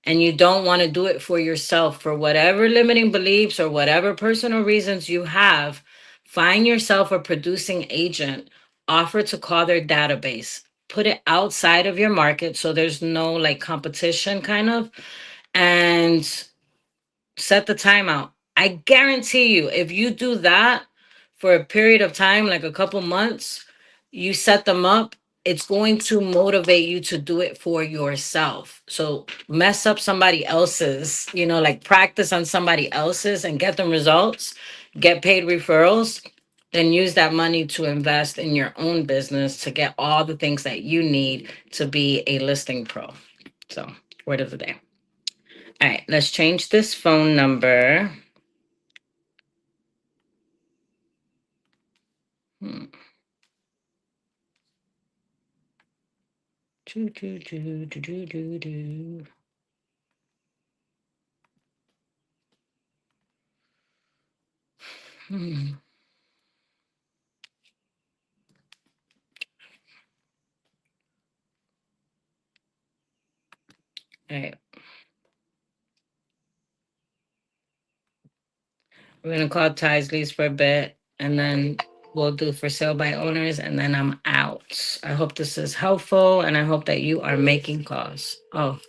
and you don't want to do it for yourself for whatever limiting beliefs or whatever personal reasons you have, find yourself a producing agent, offer to call their database, put it outside of your market so there's no like competition kind of, and set the timeout. I guarantee you, if you do that for a period of time, like a couple months, you set them up, it's going to motivate you to do it for yourself. So mess up somebody else's, like practice on somebody else's and get them results, get paid referrals, then use that money to invest in your own business to get all the things that you need to be a listing pro. So, word of the day. All right, let's change this phone number. Hmm. Do, do, do, do, do, do, do. Hmm. All right, we're gonna call Ty's leads for a bit, and then we'll do for sale by owners, and then I'm out. I hope this is helpful, and I hope that you are making calls. Oh,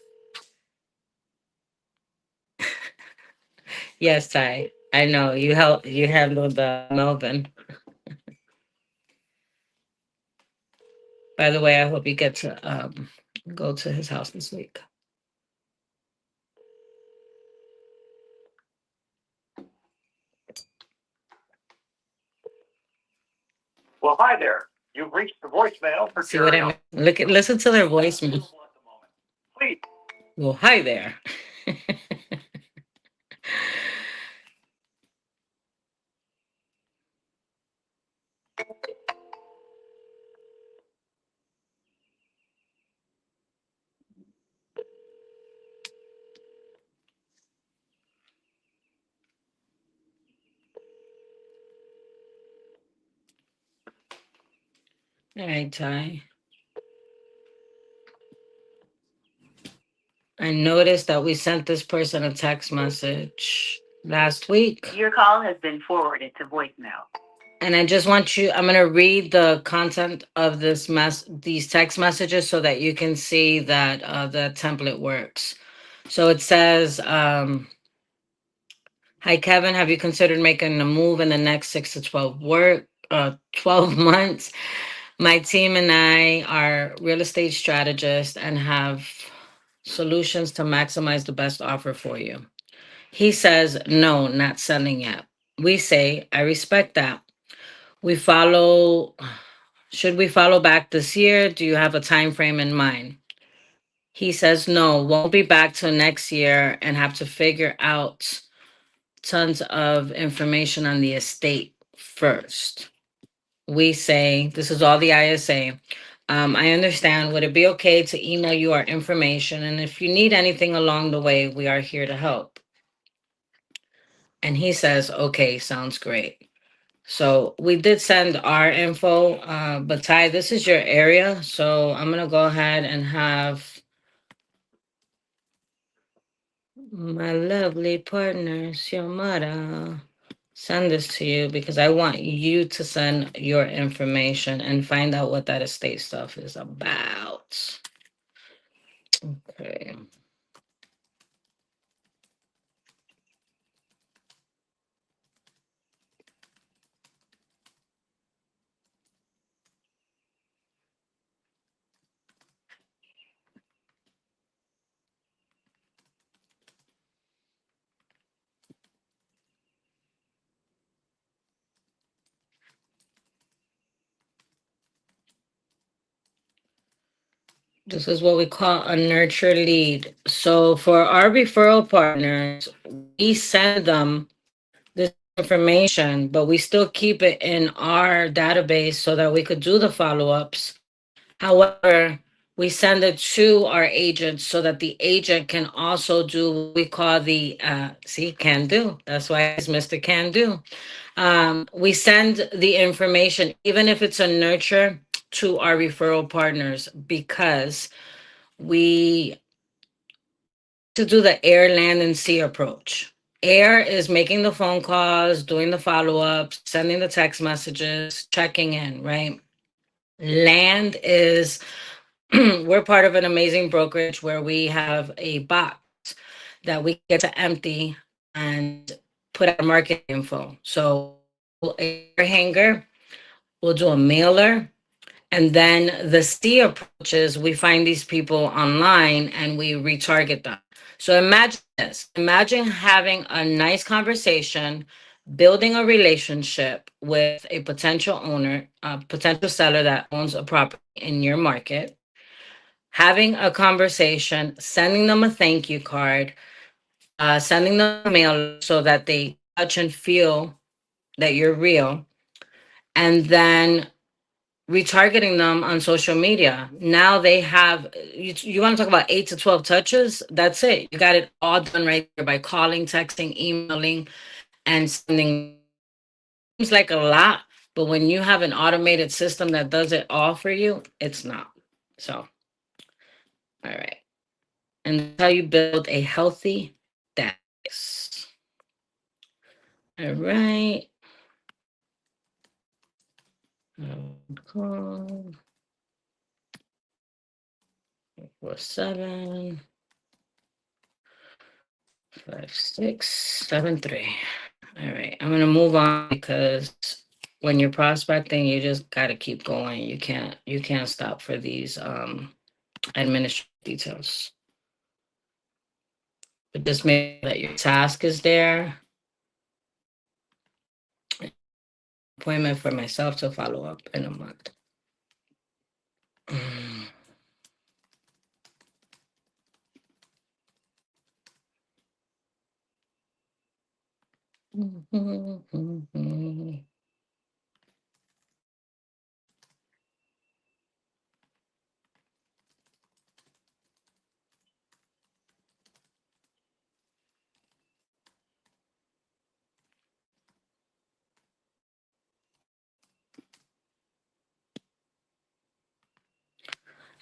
yes, Ty. I know you help. You handled Melvin. By the way, I hope you get to go to his house this week. Well, hi there. You've reached the voicemail for See what I Jerry. mean? Listen to their voicemail. Please. Well, hi there. All right, Ty. I noticed that we sent this person a text message last week. Your call has been forwarded to voicemail. And I just want you, I'm gonna read the content of these text messages so that you can see that the template works. So it says, hi Kevin, have you considered making a move in the next 12 months? My team and I are real estate strategists and have solutions to maximize the best offer for you. He says, no, not selling yet. We say, I respect that. We follow, should we follow back this year? Do you have a time frame in mind? He says, no, won't be back till next year and have to figure out tons of information on the estate first. We say, this is all the ISA. I understand. Would it be okay to email you our information? And if you need anything along the way, we are here to help. And he says, okay, sounds great. So we did send our info, but Ty, this is your area. So I'm going to go ahead and have My lovely partner, Xiomara. Send this to you because I want you to send your information and find out what that estate stuff is about. Okay. This is what we call a nurture lead. So for our referral partners, we send them this information, but we still keep it in our database so that we could do the follow-ups. However, we send it to our agent so that the agent can also do what we call the see, can do. That's why it's Mr. Can Do. We send the information, even if it's a nurture, to our referral partners because we to do the air, land, and sea approach. Air is making the phone calls, doing the follow-ups, sending the text messages, checking in, right? Land is we're part of an amazing brokerage where we have a box that we get to empty and put our market info. So a hanger, we'll do a mailer, and then the C approaches, we find these people online and we retarget them. So imagine this. Imagine having a nice conversation, building a relationship with a potential owner, a potential seller that owns a property in your market, having a conversation, sending them a thank you card, sending them a mail so that they touch and feel that you're real, and then retargeting them on social media. Now they have, you want to talk about 8 to 12 touches? That's it. You got it all done right there by calling, texting, emailing, and sending. Seems like a lot, but when you have an automated system that does it all for you, it's not. So, all right. And that's how you build a healthy database. All right. Call 475673. All right. I'm gonna move on because when you're prospecting, you just gotta keep going. You can't stop for these administrative details. But just make sure that your task is there. Appointment for myself to follow up in a month.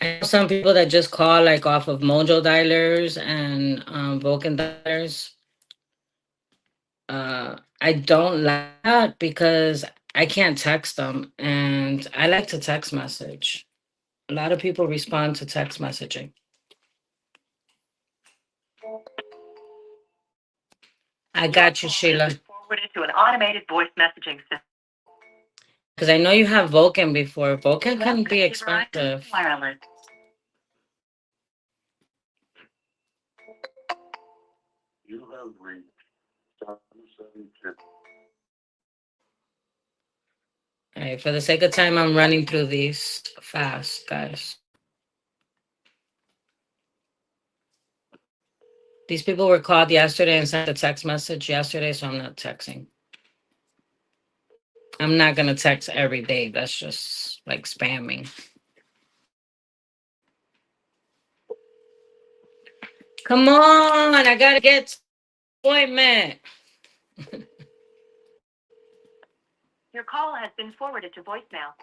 I know some people that just call like off of Mojo dialers and Vulcan dialers. I don't like that because I can't text them, and I like to text message. A lot of people respond to text messaging. I got you, Sheila. Forwarded to an automated voice messaging system. Because I know you have Vulcan before. Vulcan can be expensive. Wireless. You have reached 772. All right, for the sake of time, I'm running through these fast, guys. These people were called yesterday and sent a text message yesterday, so I'm not texting. I'm not going to text every day. That's just like spamming. Come on, I got to get to the appointment. Your call has been forwarded to voicemail.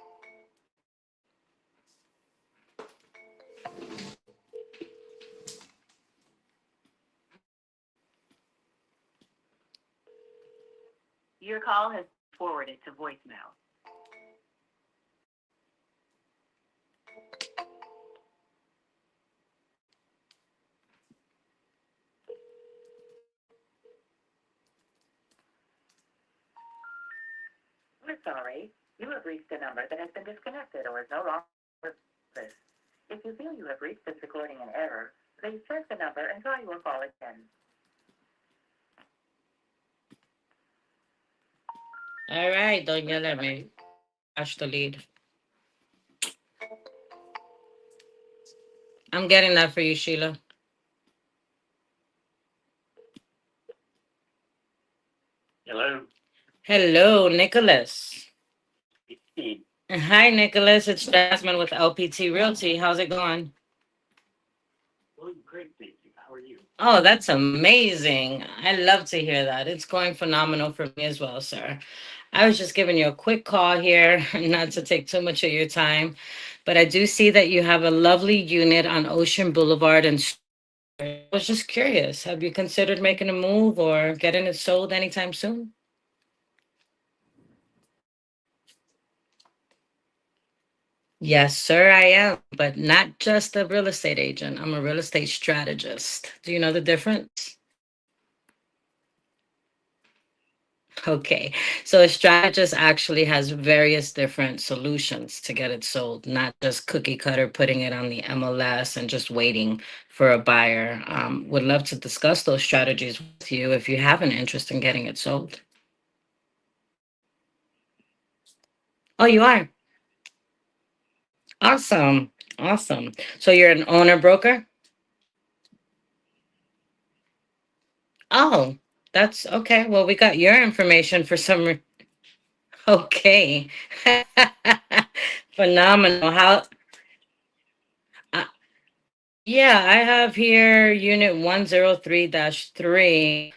Your call has been forwarded to voicemail. We're sorry. You have reached a number that has been disconnected or is no longer with service. If you feel you have reached this recording in error, please check the number and try your call again. All right, don't yell at me. Ash the lead. I'm getting that for you, Sheila. Hello. Hello, Nicholas. Hey. Hi, Nicholas. It's Jasmine with LPT Realty. How's it going? Well, great, thank you. How are you? Oh, that's amazing. I love to hear that. It's going phenomenal for me as well, sir. I was just giving you a quick call here, not to take too much of your time, but I do see that you have a lovely unit on Ocean Boulevard and I was just curious, have you considered making a move or getting it sold anytime soon? Yes, sir, I am, but not just a real estate agent. I'm a real estate strategist. Do you know the difference? Okay, so a strategist actually has various different solutions to get it sold, not just cookie cutter putting it on the MLS and just waiting for a buyer. Would love to discuss those strategies with you if you have an interest in getting it sold. Oh, you are? Awesome. Awesome. So you're an owner broker? Oh, that's okay. Well, we got your information for some. Okay. Phenomenal. Uh, yeah, I have here unit 103-3.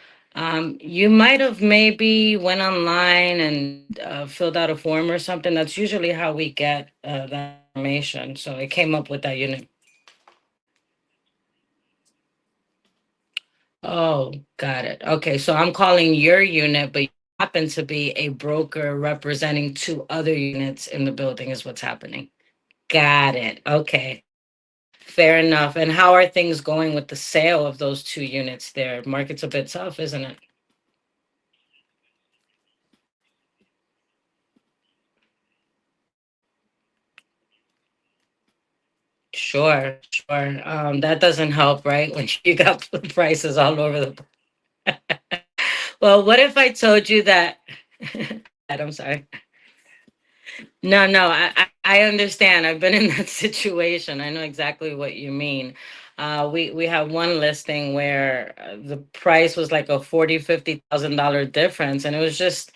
You might have maybe went online and filled out a form or something. That's usually how we get that information. So it came up with that unit. Oh, got it. Okay, so I'm calling your unit, but you happen to be a broker representing two other units in the building, is what's happening. Got it. Okay, fair enough. And how are things going with the sale of those two units there? Market's a bit tough, isn't it? Sure, sure. That doesn't help, right? When you got prices all over the. Well, what if I told you that? I'm sorry. No, no, I understand. I've been in that situation. I know exactly what you mean. We have one listing where the price was like a 40, $50,000 difference, and it was just,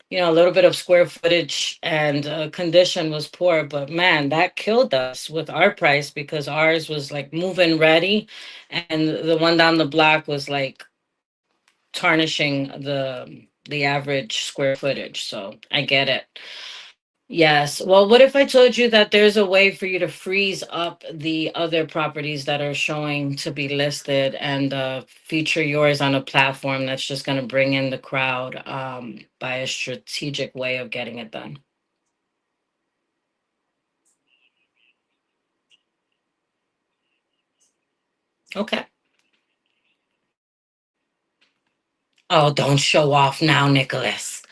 a little bit of square footage and condition was poor. But man, that killed us with our price because ours was like move-in ready, and the one down the block was like tarnishing the average square footage. So I get it. Yes. Well, what if I told you that there's a way for you to freeze up the other properties that are showing to be listed and feature yours on a platform that's just going to bring in the crowd by a strategic way of getting it done? Okay. Oh, don't show off now, Nicholas.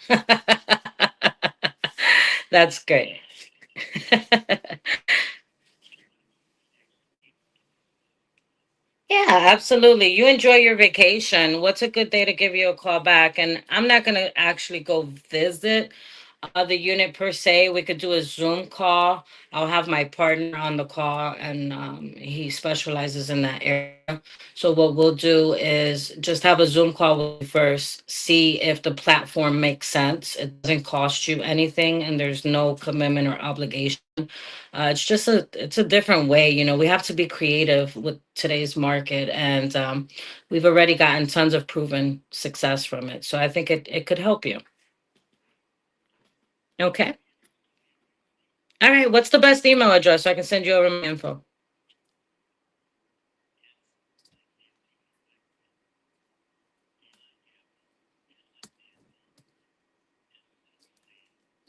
That's great. Yeah, absolutely. You enjoy your vacation. What's a good day to give you a call back? And I'm not going to actually go visit the unit per se. We could do a Zoom call. I'll have my partner on the call, and he specializes in that area. So what we'll do is just have a Zoom call with you first, see if the platform makes sense. It doesn't cost you anything, and there's no commitment or obligation. It's a different way. We have to be creative with today's market, and we've already gotten tons of proven success from it. So I think it could help you. Okay. All right. What's the best email address so I can send you over my info?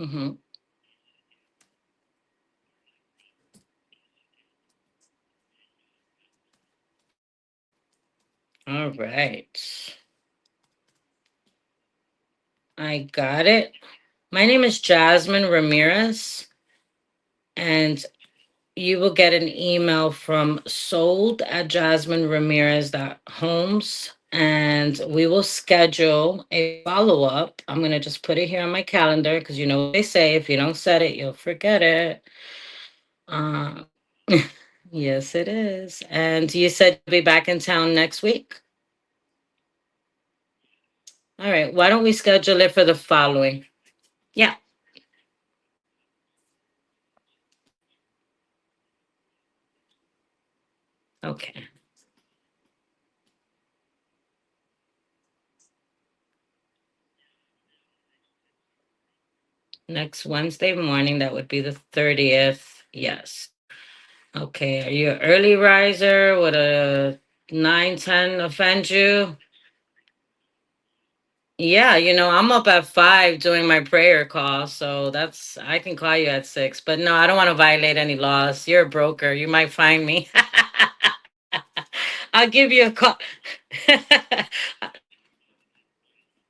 Mm-hmm. All right. I got it. My name is Jasmine Ramirez, and you will get an email from sold at jasmineramirez.homes, and we will schedule a follow-up. I'm going to just put it here on my calendar because you know what they say, if you don't set it, you'll forget it. Uh, yes, it is. And you said you'll be back in town next week. All right. Why don't we schedule it for the following? Yeah. Okay. Next Wednesday morning, that would be the 30th. Yes. Okay. Are you an early riser? Would a 9, 10 offend you? Yeah, I'm up at 5 doing my prayer call, so I can call you at 6. But no, I don't want to violate any laws. You're a broker. You might find me. I'll give you a call.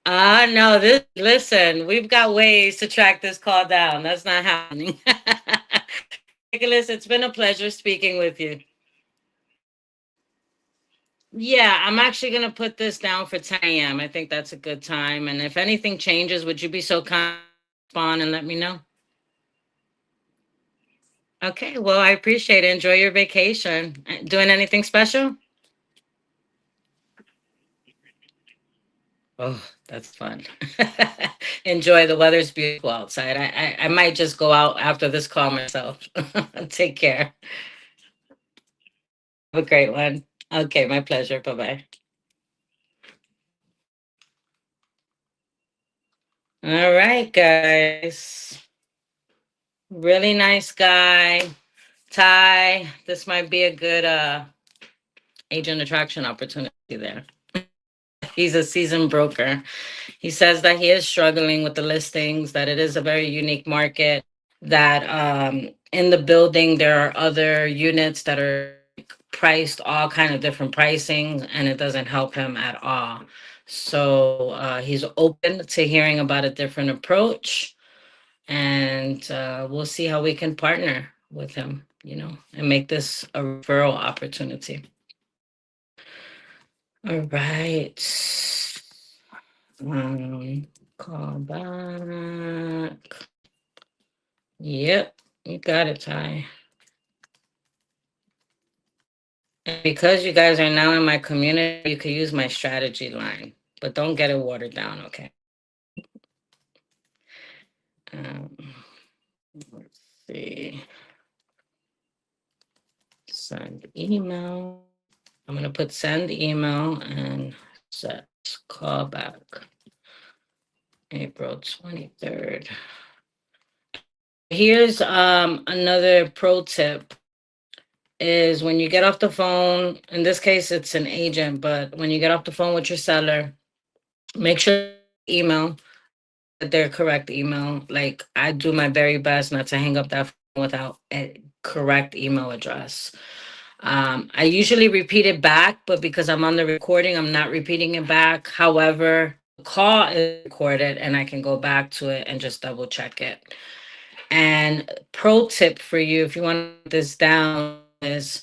No, listen, we've got ways to track this call down. That's not happening. Nicholas, it's been a pleasure speaking with you. Yeah, I'm actually going to put this down for 10 a.m. I think that's a good time. And if anything changes, would you be so kind to respond and let me know? Okay, well, I appreciate it. Enjoy your vacation. Doing anything special? Oh, that's fun. Enjoy. The weather's beautiful outside. I might just go out after this call myself. Take care. Have a great one. Okay, my pleasure. Bye bye. All right, guys. Really nice guy. Ty, this might be a good agent attraction opportunity there. He's a seasoned broker. He says that he is struggling with the listings, that it is a very unique market, that in the building there are other units that are priced all kind of different pricing, and it doesn't help him at all. So he's open to hearing about a different approach, and we'll see how we can partner with him, and make this a referral opportunity. All right. Call back. Yep, you got it, Ty. And because you guys are now in my community, you could use my strategy line, but don't get it watered down, okay? Um, let's see. Send email. I'm gonna put send email and set call back. April 23rd. Here's another pro tip is when you get off the phone, in this case it's an agent, but when you get off the phone with your seller, make sure email their correct email. Like I do my very best not to hang up that phone without a correct email address. I usually repeat it back, but because I'm on the recording, I'm not repeating it back. However, the call is recorded and I can go back to it and just double check it. And pro tip for you, if you want to put this down, is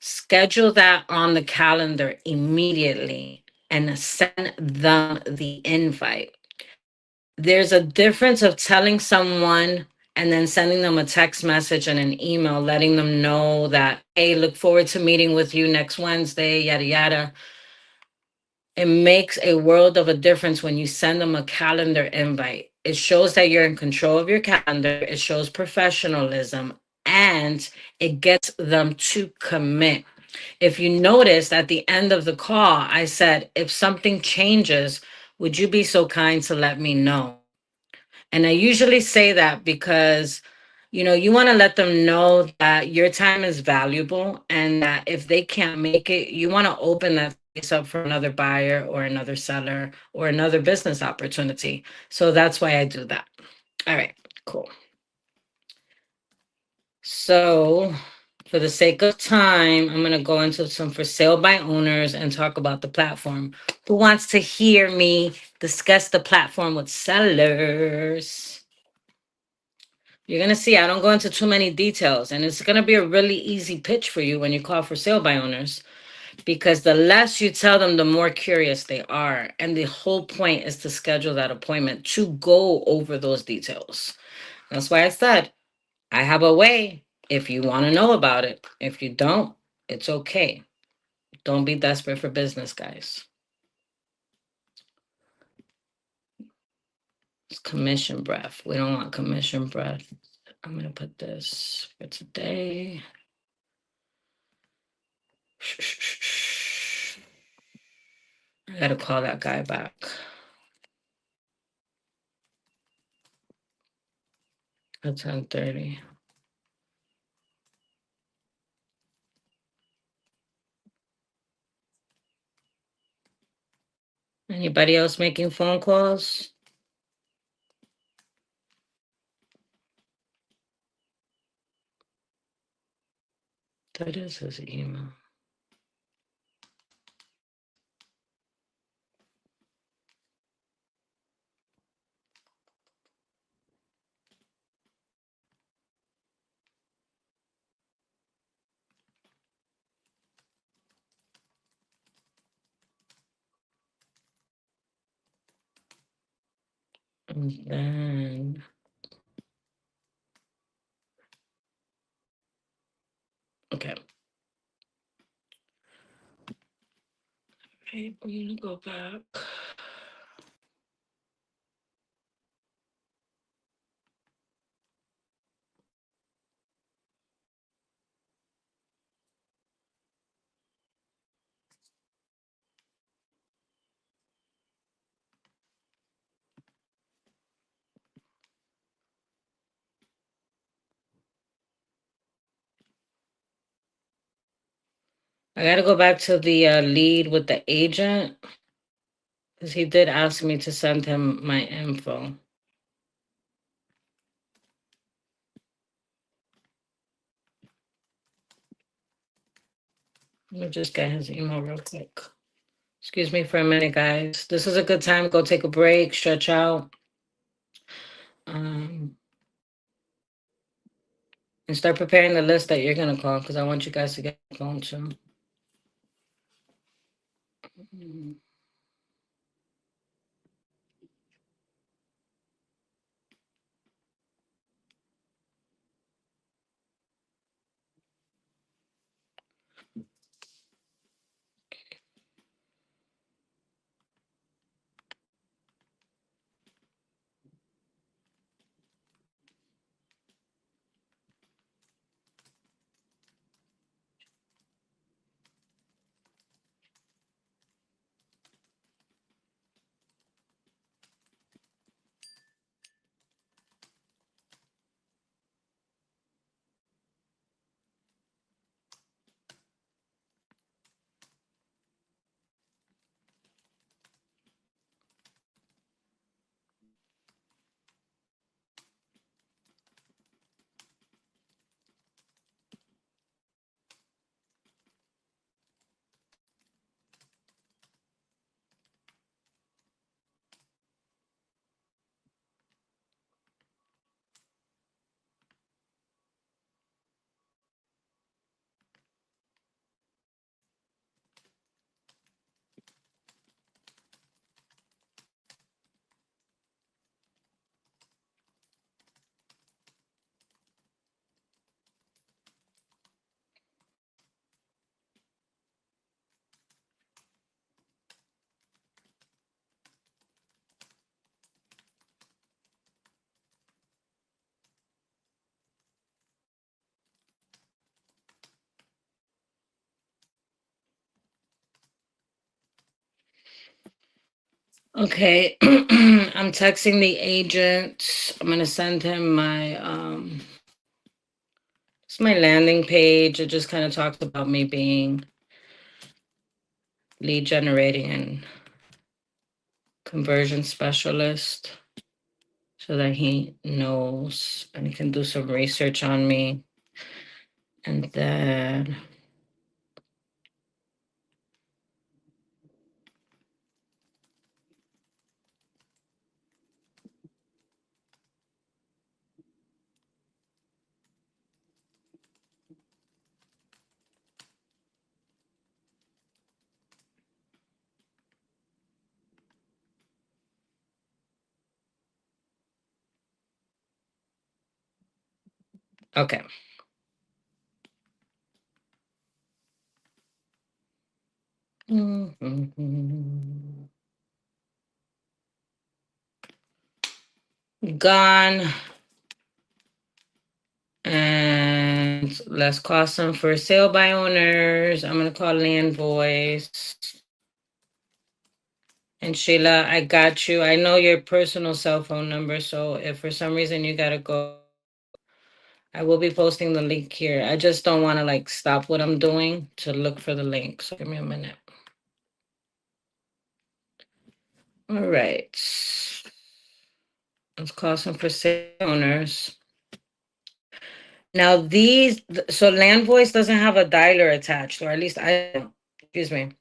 schedule that on the calendar immediately and send them the invite. There's a difference of telling someone and then sending them a text message and an email letting them know that, hey, look forward to meeting with you next Wednesday, yada, yada. It makes a world of a difference when you send them a calendar invite. It shows that you're in control of your calendar, it shows professionalism, and it gets them to commit. If you noticed at the end of the call, I said, if something changes, would you be so kind to let me know? And I usually say that because, you want to let them know that your time is valuable and that if they can't make it, you want to open that space up for another buyer or another seller or another business opportunity. So that's why I do that. All right. So, for the sake of time, I'm going to go into some for sale by owners and talk about the platform. Who wants to hear me discuss the platform with sellers? You're going to see I don't go into too many details, and it's going to be a really easy pitch for you when you call for sale by owners, because the less you tell them, the more curious they are. And the whole point is to schedule that appointment to go over those details. That's why I said I have a way if you want to know about it. If you don't, it's okay. Don't be desperate for business, guys. It's commission breath. We don't want commission breath. I'm going to put this for today. I got to call that guy back. At 10:30. Anybody else making phone calls? That is his email. And then okay. Okay, we're gonna go back. I gotta go back to the lead with the agent, because he did ask me to send him my info. Let me just get his email real quick. Excuse me for a minute, guys. This is a good time to go take a break, stretch out, and start preparing the list that you're gonna call, because I want you guys to get going too. Okay, I'm texting the agent. I'm gonna send him my it's my landing page. It just kind of talks about me being lead generating and conversion specialist, so that he knows and he can do some research on me. And then okay. Mhm. Gone. And let's call some for sale by owners. I'm gonna call land voice. And Sheila, I got you. I know your personal cell phone number, so if for some reason you gotta go, I will be posting the link here. I just don't want to like stop what I'm doing to look for the link. So give me a minute. All right. Let's call some for sale owners. Now these, so Land Voice doesn't have a dialer attached, or at least I don't. Excuse me.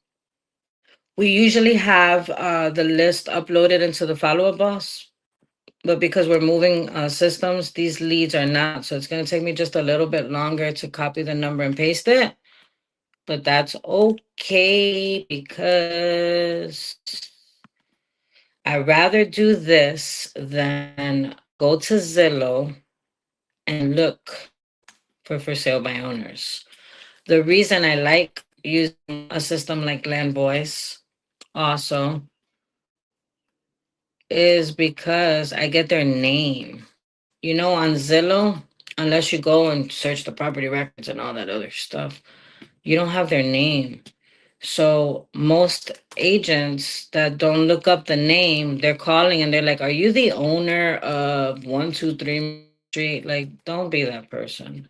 We usually have the list uploaded into the follow-up box, but because we're moving systems, these leads are not. So it's going to take me just a little bit longer to copy the number and paste it. But that's okay because I'd rather do this than go to Zillow and look for sale by owners. The reason I like using a system like Land Voice also is because I get their name. You know, on Zillow, unless you go and search the property records and all that other stuff, you don't have their name. So most agents that don't look up the name, they're calling and they're like, "Are you the owner of 123 Street?" Like, don't be that person.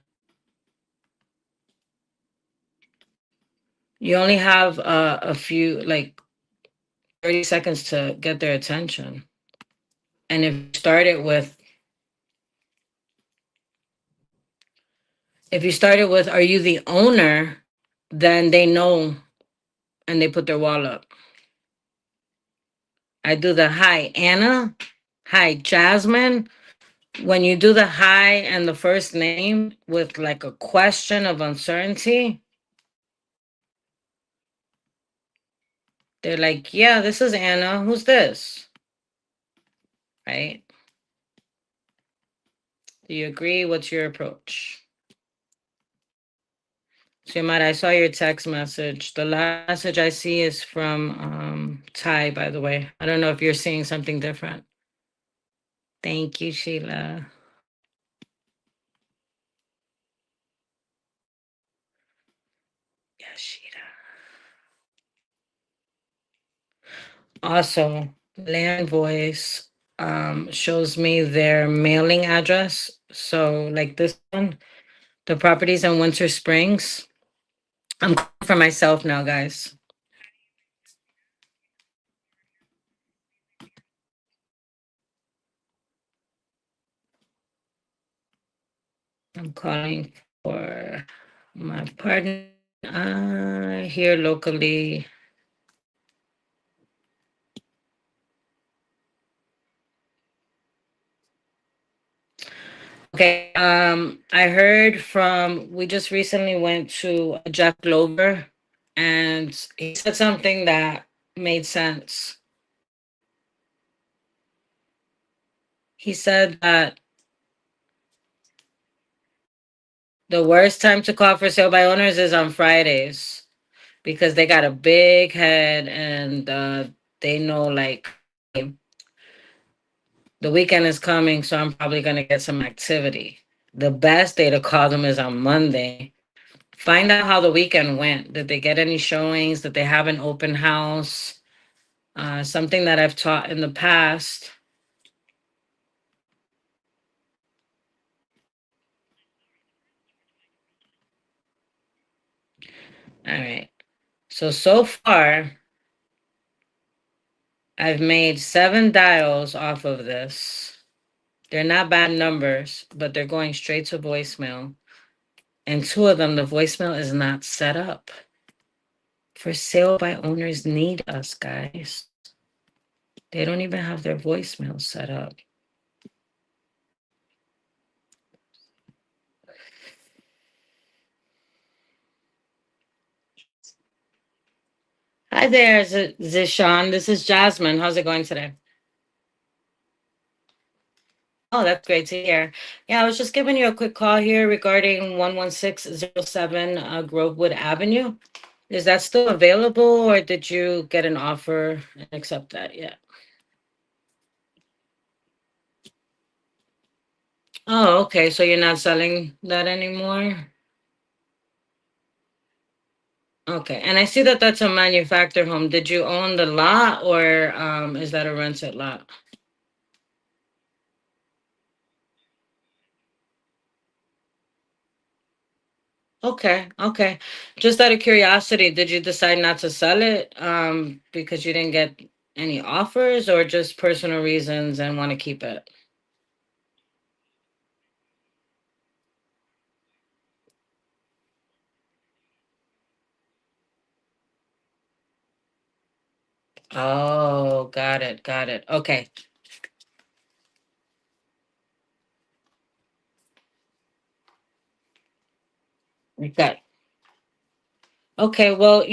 You only have a few, like 30 seconds to get their attention. And if you started with, "Are you the owner?" then they know and they put their wall up. I do the "Hi, Anna." "Hi, Jasmine." When you do the "hi" and the first name with like a question of uncertainty, they're like, "Yeah, this is Anna. Who's this?" Right? Do you agree? What's your approach? Xiomara, I saw your text message. The last message I see is from Ty, by the way. I don't know if you're seeing something different. Thank you, Sheila. Yeah, Sheila. Also, Land Voice shows me their mailing address. So, like this one, the properties in Winter Springs. I'm calling for myself now, guys. I'm calling for my partner here locally. Okay, I heard from, we just recently went to Jeff Glover, and he said something that made sense. He said that the worst time to call for sale by owners is on Fridays because they got a big head and they know like the weekend is coming, so I'm probably going to get some activity. The best day to call them is on Monday. Find out how the weekend went. Did they get any showings? Did they have an open house? Something that I've taught in the past. All right. So far, I've made 7 dials off of this. They're not bad numbers, but they're going straight to voicemail. and two of them, the voicemail is not set up. For sale by owners need us, guys. They don't even have their voicemail set up. Hi there, Zishan. This is Jasmine. How's it going today? Oh, that's great to hear. Yeah, I was just giving you a quick call here regarding 11607 Grovewood Avenue. Is that still available, or did you get an offer and accept that yet? Oh, okay. So you're not selling that anymore? Okay. And I see that that's a manufactured home. Did you own the lot, or is that a rented lot? Okay, okay. Just out of curiosity, did you decide not to sell it because you didn't get any offers, or just personal reasons and want to keep it? Oh, got it, got it. Okay. Okay. Okay, well,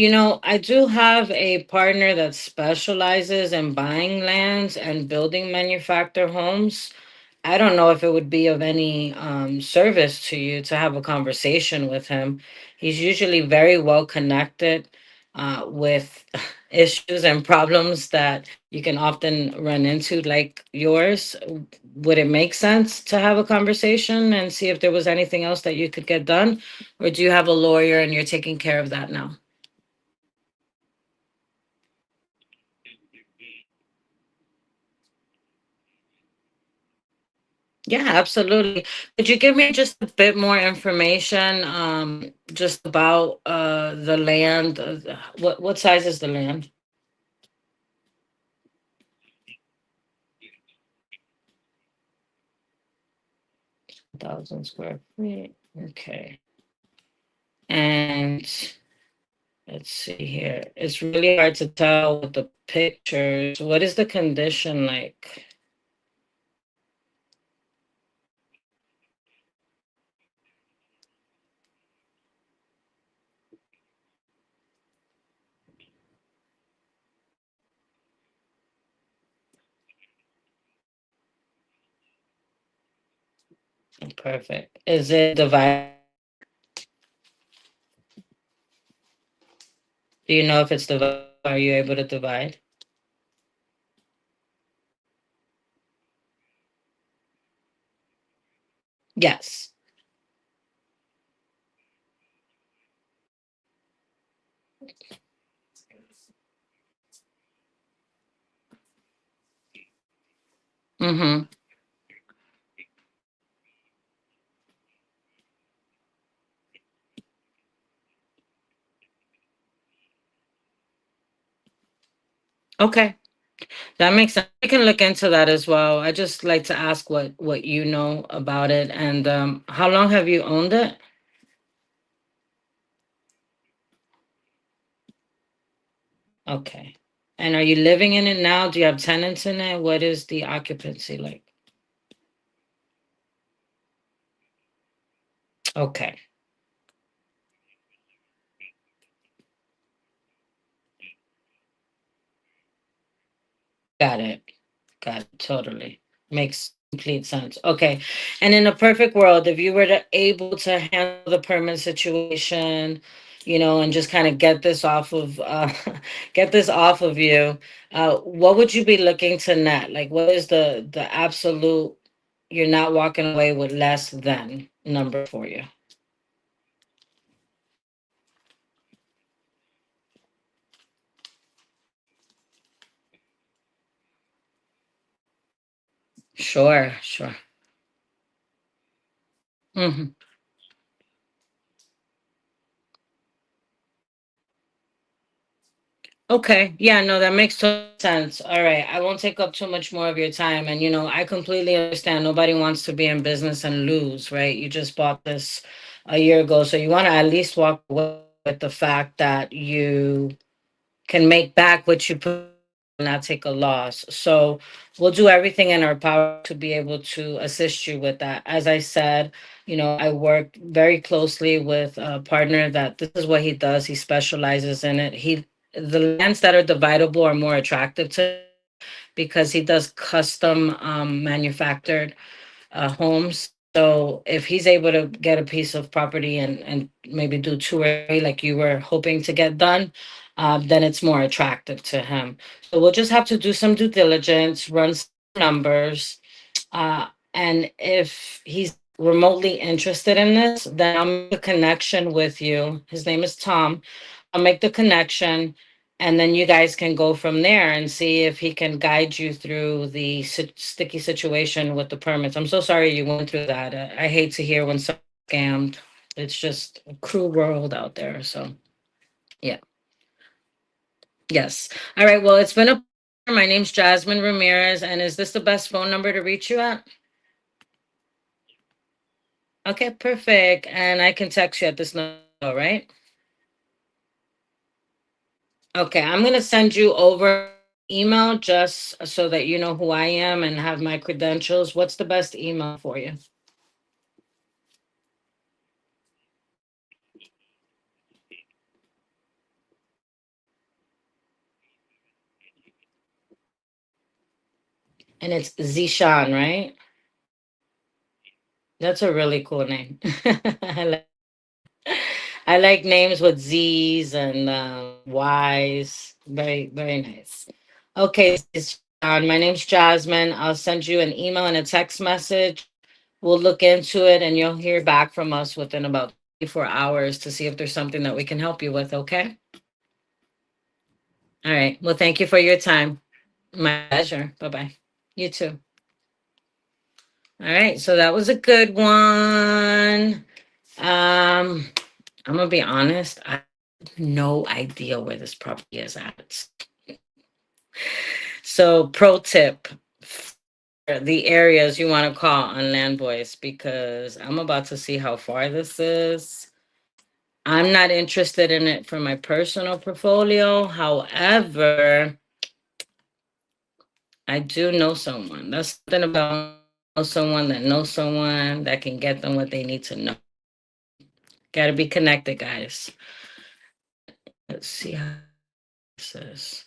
I do have a partner that specializes in buying lands and building manufactured homes. I don't know if it would be of any service to you to have a conversation with him. He's usually very well connected with issues and problems that you can often run into, like yours. Would it make sense to have a conversation and see if there was anything else that you could get done? Or do you have a lawyer and you're taking care of that now? Yeah, absolutely. Could you give me just a bit more information, just about the land? What size is the land? 1,000 square feet. Okay. And let's see here. It's really hard to tell with the pictures. What is the condition like? Perfect. Is it divided? Do you know if it's divided? Are you able to divide? Yes. Mm-hmm. Okay. That makes sense. I can look into that as well. I just like to ask what you know about it. And how long have you owned it? Okay. And are you living in it now? Do you have tenants in it? What is the occupancy like? Okay. Got it. Got it. Totally. Makes complete sense. Okay. And in a perfect world, if you were able to handle the permit situation, and just kind of get this off of get this off of you, what would you be looking to net? Like, what is the absolute you're not walking away with less than number for you? Sure, sure. Hmm. Okay. Yeah, no, that makes total sense. All right. I won't take up too much more of your time. And, I completely understand. Nobody wants to be in business and lose, right? You just bought this a year ago. So you want to at least walk away with the fact that you can make back what you put and not take a loss. So we'll do everything in our power to be able to assist you with that. As I said, I work very closely with a partner that this is what he does. He specializes in it. The lands that are dividable are more attractive to him because he does custom manufactured homes. So if he's able to get a piece of property and maybe do two or three like you were hoping to get done, then it's more attractive to him. So we'll just have to do some due diligence, run some numbers, and if he's remotely interested in this, then I'll make a connection with you. His name is Tom. I'll make the connection, and then you guys can go from there and see if he can guide you through the sticky situation with the permits. I'm so sorry you went through that. I hate to hear when someone's scammed. It's just a cruel world out there. So, yeah. Yes. All right. Well, it's been a pleasure. My name's Jasmine Ramirez, and is this the best phone number to reach you at? Okay, perfect. And I can text you at this number, right? Okay, I'm gonna send you over email just so that you know who I am and have my credentials. What's the best email for you? And it's Zishan, right? That's a really cool name. I like, I like names with Z's and Y's. Very, very nice. Okay, Zishan, my name's Jasmine. I'll send you an email and a text message. We'll look into it and you'll hear back from us within about 24 hours to see if there's something that we can help you with, okay? All right. Well, thank you for your time. My pleasure. Bye bye. You too. All right. So that was a good one. I'm gonna be honest. I have no idea where this property is at. So, pro tip: for the areas you want to call on Land Voice because I'm about to see how far this is. I'm not interested in it for my personal portfolio. However, I do know someone. That's something about know someone that knows someone that can get them what they need to know. Got to be connected, guys. Let's see how this is.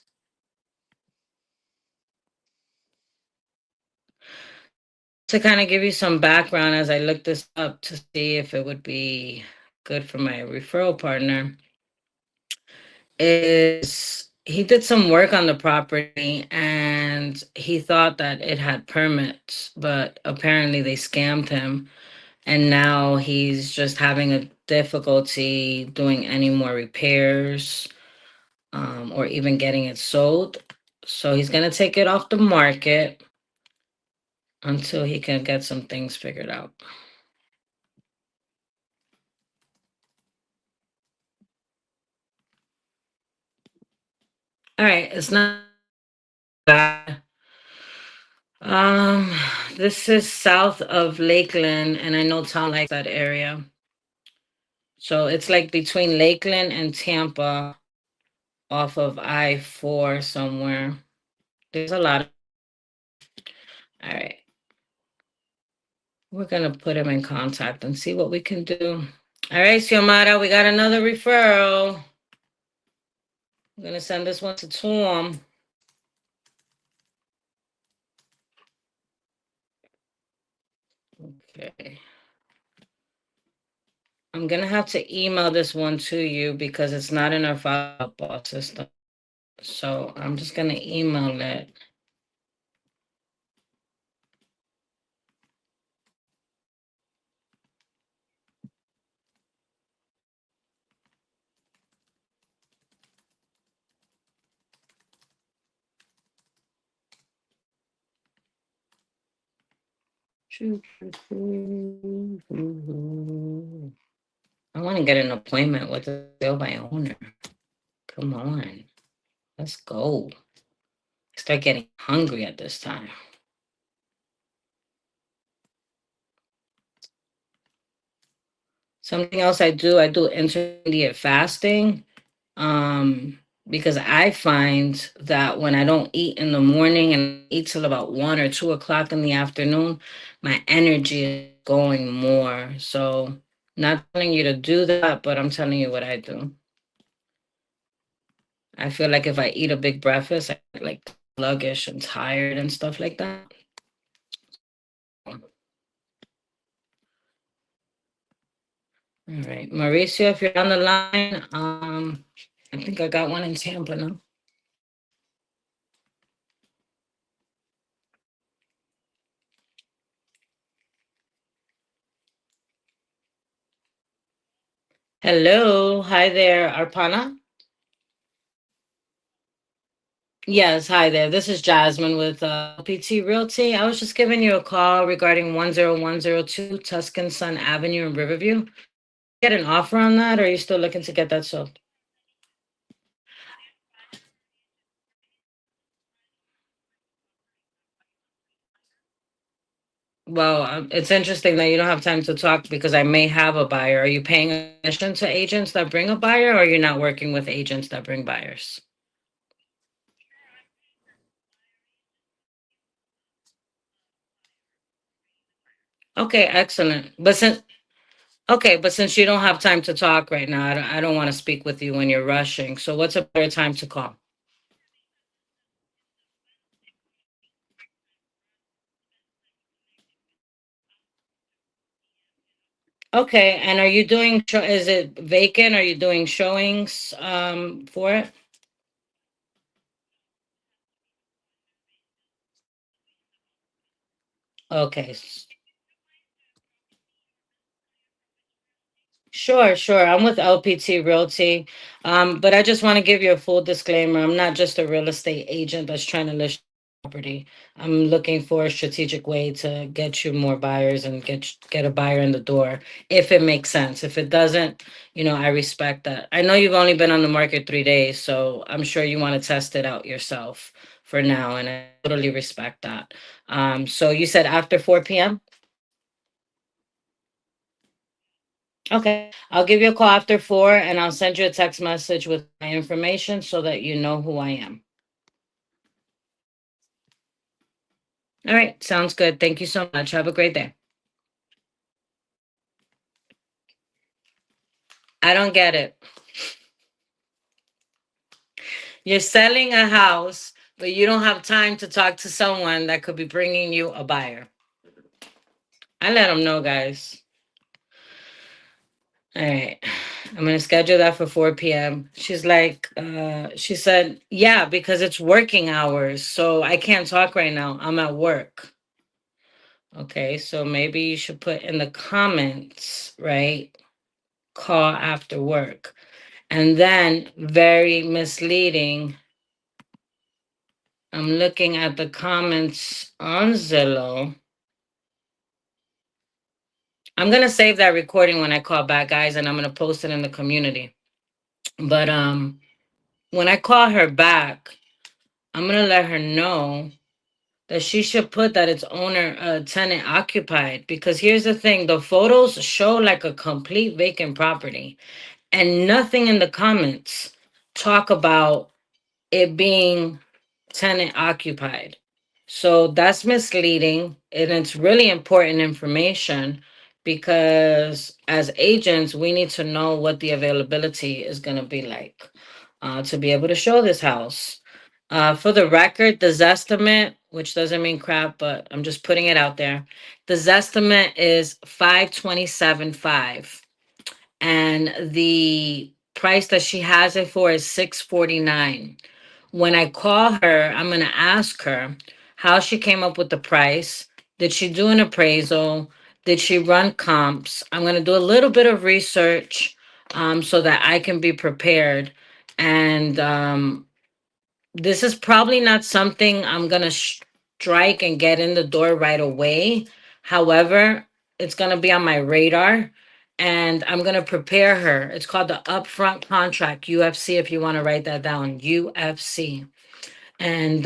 To kind of give you some background as I look this up to see if it would be good for my referral partner, is he did some work on the property and he thought that it had permits, but apparently they scammed him. And now he's just having a difficulty doing any more repairs or even getting it sold. So he's going to take it off the market until he can get some things figured out. All right, it's not bad. Um, this is south of Lakeland, and I know Tom likes that area. So it's like between Lakeland and Tampa, off of I-4 somewhere. There's a lot of. All right, we're gonna put him in contact and see what we can do. All right, Xiomara, we got another referral. I'm gonna send this one to Tom. Okay. I'm gonna have to email this one to you because it's not in our follow-up system. So I'm just gonna email it. I want to get an appointment with the sale by owner. Come on. Let's go. Start getting hungry at this time. Something else I do intermediate fasting. Because I find that when I don't eat in the morning and eat till about 1 or 2 o'clock in the afternoon, my energy is going more. So, not telling you to do that, but I'm telling you what I do. I feel like if I eat a big breakfast, I get like sluggish and tired and stuff like that. All right, Mauricio, if you're on the line, I think I got one in Tampa now. Hello, hi there, Arpana. Yes, hi there. This is Jasmine with PT Realty. I was just giving you a call regarding 10102 Tuscan Sun Avenue in Riverview. Get an offer on that, or are you still looking to get that sold? Well, it's interesting that you don't have time to talk because I may have a buyer. Are you paying attention to agents that bring a buyer, or you're not working with agents that bring buyers? Okay, excellent. But since you don't have time to talk right now, I don't want to speak with you when you're rushing. So what's a better time to call? Okay, and are you doing is it vacant? Are you doing showings for it? Okay. Sure, sure. I'm with LPT Realty. But I just want to give you a full disclaimer. I'm not just a real estate agent that's trying to list property. I'm looking for a strategic way to get you more buyers and get a buyer in the door if it makes sense. If it doesn't, I respect that. I know you've only been on the market 3 days, so I'm sure you want to test it out yourself for now, and I totally respect that. So you said after 4 p.m.? Okay. I'll give you a call after 4 and I'll send you a text message with my information so that you know who I am. All right. Sounds good. Thank you so much. Have a great day. I don't get it. You're selling a house, but you don't have time to talk to someone that could be bringing you a buyer. I let them know, guys. All right. I'm going to schedule that for 4 p.m. She said, yeah, because it's working hours. So I can't talk right now. I'm at work. Okay, so maybe you should put in the comments, right? Call after work. And then, very misleading, I'm looking at the comments on Zillow. I'm going to save that recording when I call back, guys, and I'm going to post it in the community. But when I call her back, I'm going to let her know that she should put that it's owner tenant occupied, because here's the thing, the photos show like a complete vacant property. And nothing in the comments talk about it being tenant occupied. So that's misleading, and it's really important information because as agents, we need to know what the availability is going to be like to be able to show this house. For the record, the Zestimate, which doesn't mean crap, but I'm just putting it out there. The Zestimate is 527.5, and the price that she has it for is 649. When I call her, I'm going to ask her how she came up with the price. Did she do an appraisal? Did she run comps? I'm going to do a little bit of research so that I can be prepared. And this is probably not something I'm going to strike and get in the door right away. However, it's going to be on my radar. and I'm going to prepare her. It's called the upfront contract, UFC, if you want to write that down, UFC. And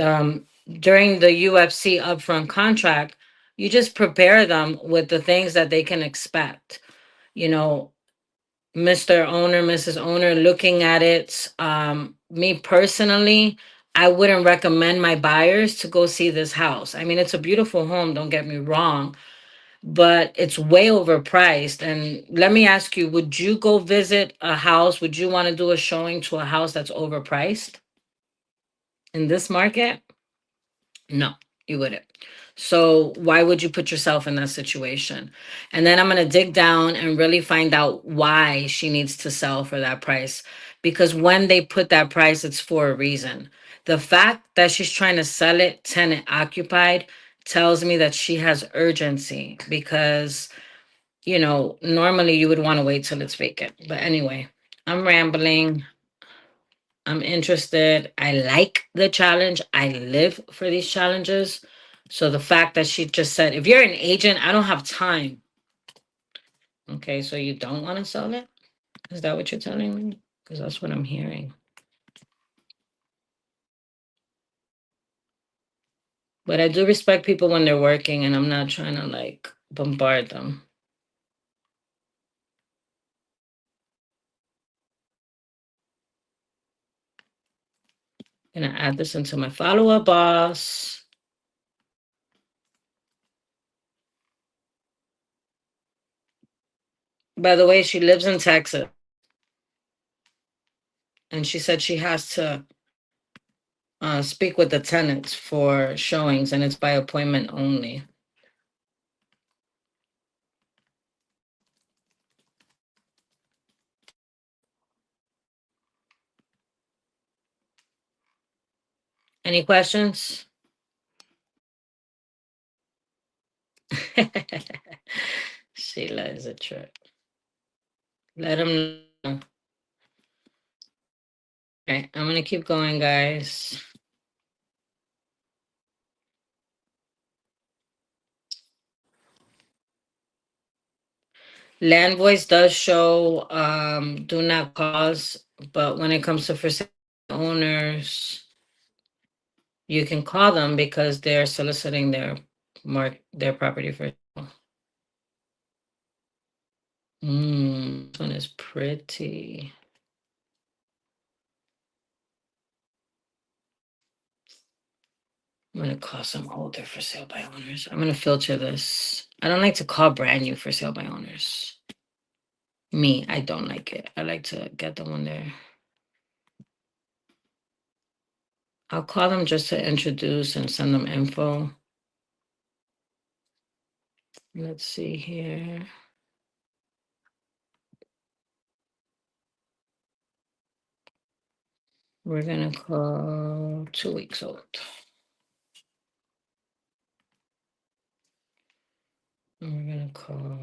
during the UFC upfront contract, you just prepare them with the things that they can expect. You know, Mr. Owner, Mrs. Owner, looking at it. Me personally, I wouldn't recommend my buyers to go see this house. I mean, it's a beautiful home, don't get me wrong, but it's way overpriced. And let me ask you, would you go visit a house? Would you want to do a showing to a house that's overpriced in this market? No, you wouldn't. So why would you put yourself in that situation? And then I'm going to dig down and really find out why she needs to sell for that price. Because when they put that price, it's for a reason. The fact that she's trying to sell it tenant occupied tells me that she has urgency because, normally you would want to wait till it's vacant. But anyway, I'm rambling. I'm interested. I like the challenge. I live for these challenges. So the fact that she just said, if you're an agent, I don't have time. Okay, so you don't want to sell it? Is that what you're telling me? Because that's what I'm hearing. But I do respect people when they're working, and I'm not trying to like bombard them. Gonna add this into my follow-up, boss. By the way, she lives in Texas, and she said she has to speak with the tenants for showings, and it's by appointment only. Any questions? Sheila is a trip. Let him know. Okay, I'm gonna keep going, guys. Land voice does show do not cause, but when it comes to for sale owners, you can call them because they're soliciting their property for sale. This one is pretty. I'm gonna call some older for sale by owners. I'm gonna filter this. I don't like to call brand new for sale by owners. Me, I don't like it. I like to get them when they're. I'll call them just to introduce and send them info. Let's see here. We're gonna call 2 weeks old. And we're gonna call.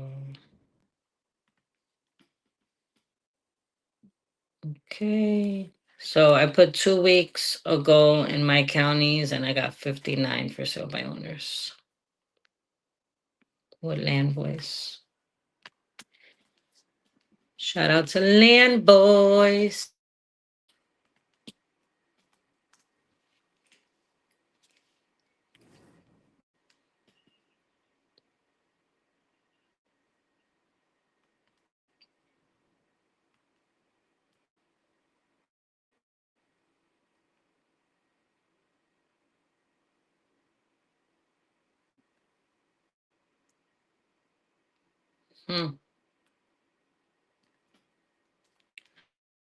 Okay. So I put 2 weeks ago in my counties and I got 59 for sale by owners. With Land Voice. Shout out to Land Boys.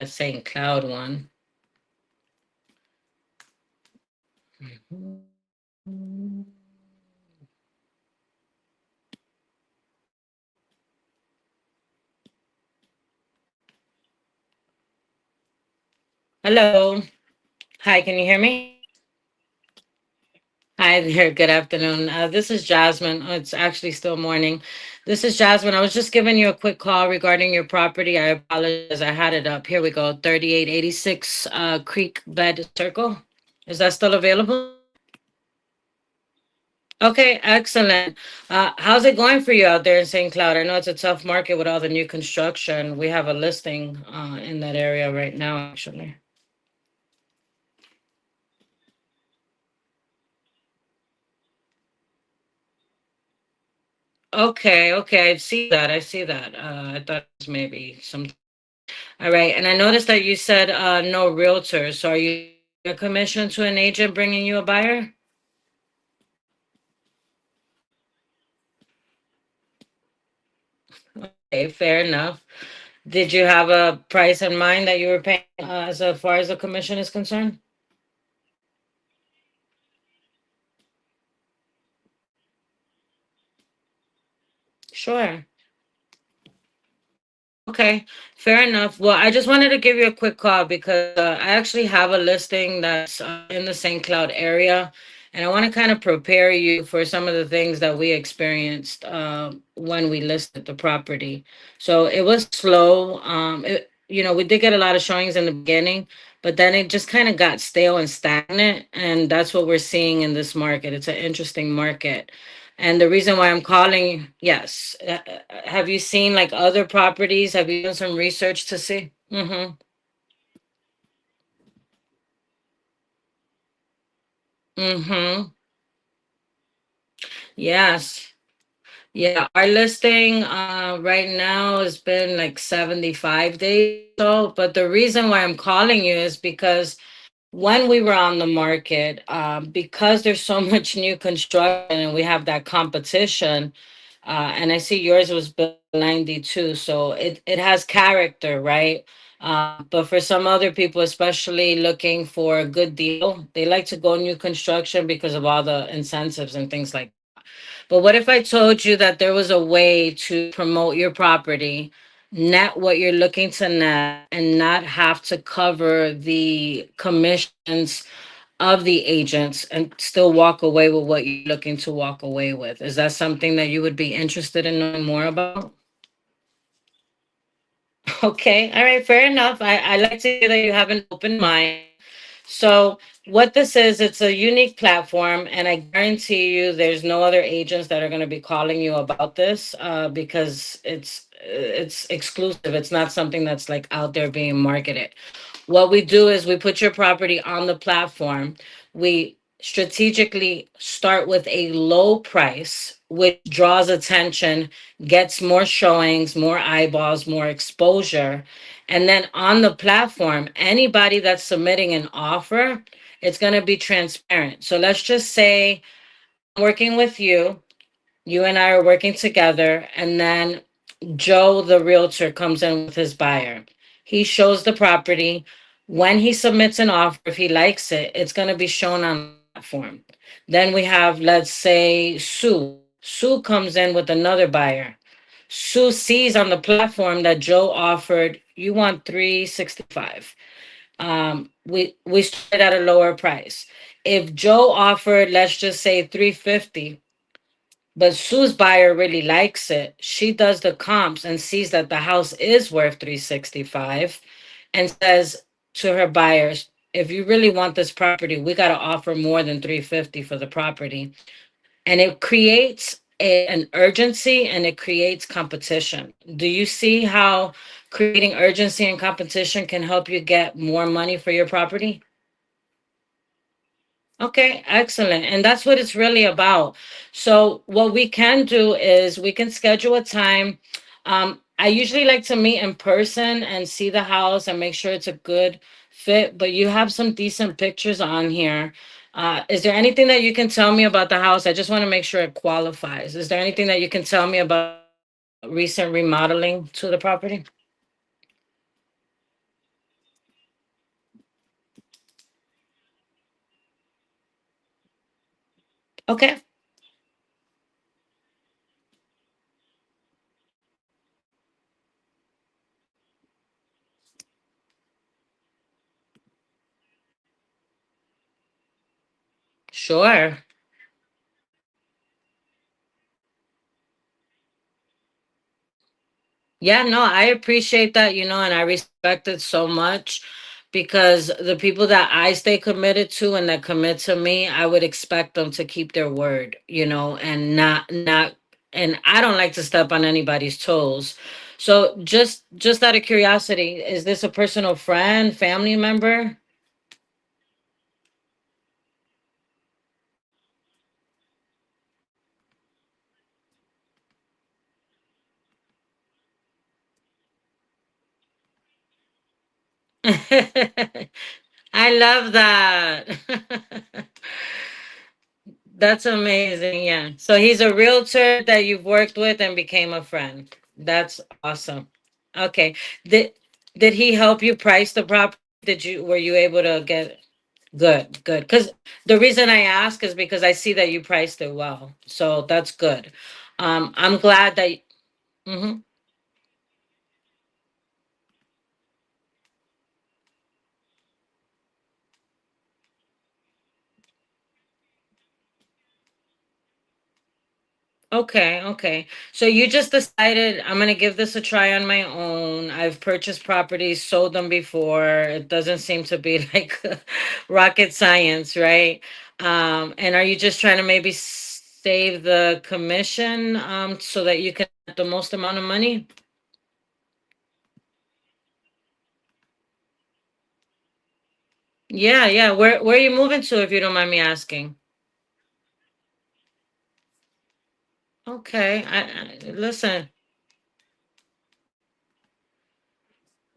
The St. Cloud one. Hello. Hi, can you hear me? Hi there. Good afternoon. This is Jasmine. Oh, it's actually still morning. This is Jasmine. I was just giving you a quick call regarding your property. I apologize. I had it up. Here we go. 3886 Creek Bed Circle. Is that still available? Okay, excellent. How's it going for you out there in St. Cloud? I know it's a tough market with all the new construction. We have a listing in that area right now, actually. Okay, okay, I see that. I see that. I thought it was maybe some. All right, and I noticed that you said no realtors. So are you a commission to an agent bringing you a buyer? Okay, fair enough. Did you have a price in mind that you were paying as far as the commission is concerned? Sure. Okay, fair enough. Well, I just wanted to give you a quick call because I actually have a listing that's in the St. Cloud area, and I want to kind of prepare you for some of the things that we experienced when we listed the property. So it was slow. We did get a lot of showings in the beginning, but then it just kind of got stale and stagnant, and that's what we're seeing in this market. It's an interesting market. And the reason why I'm calling, yes. Have you seen like other properties? Have you done some research to see? Mm-hmm. Mm-hmm. Yes. Yeah. Our listing right now has been like 75 days or so. But the reason why I'm calling you is because when we were on the market, because there's so much new construction and we have that competition, and I see yours was built in 92, so it has character, right? But for some other people, especially looking for a good deal, they like to go new construction because of all the incentives and things like. But what if I told you that there was a way to promote your property, net what you're looking to net, and not have to cover the commissions of the agents and still walk away with what you're looking to walk away with? Is that something that you would be interested in knowing more about? Okay, all right, fair enough. I like to hear that you have an open mind. So what this is, it's a unique platform, and I guarantee you there's no other agents that are going to be calling you about this because it's exclusive. It's not something that's like out there being marketed. What we do is we put your property on the platform. We strategically start with a low price, which draws attention, gets more showings, more eyeballs, more exposure. And then on the platform, anybody that's submitting an offer, it's going to be transparent. So let's just say I'm working with you, you and I are working together, and then Joe, the realtor, comes in with his buyer. He shows the property. When he submits an offer, if he likes it, it's going to be shown on the platform. Then we have, let's say, Sue. Sue comes in with another buyer. Sue sees on the platform that Joe offered, you want 365. We started at a lower price. If Joe offered, let's just say 350, but Sue's buyer really likes it. She does the comps and sees that the house is worth 365 and says to her buyers, if you really want this property, we got to offer more than 350 for the property. And it creates an urgency and it creates competition. Do you see how creating urgency and competition can help you get more money for your property? Okay, excellent. And that's what it's really about. So, what we can do is we can schedule a time. I usually like to meet in person and see the house and make sure it's a good fit, but you have some decent pictures on here. Is there anything that you can tell me about the house? I just want to make sure it qualifies. Is there anything that you can tell me about recent remodeling to the property? Okay, sure. Yeah, no, I appreciate that, and I respect it so much. because the people that I stay committed to and that commit to me, I would expect them to keep their word, and not and I don't like to step on anybody's toes. So just out of curiosity, is this a personal friend, family member? I love that. That's amazing. Yeah. So he's a realtor that you've worked with and became a friend. That's awesome. Okay. Did did he help you price the property? Were you able to get good, good? Because the reason I ask is because I see that you priced it well. So that's good. I'm glad that. Mhm. Okay, okay. So you just decided I'm gonna give this a try on my own. I've purchased properties, sold them before. It doesn't seem to be like rocket science, right? And are you just trying to maybe save the commission so that you can get the most amount of money? Yeah, yeah. Where are you moving to if you don't mind me asking? Okay. Listen.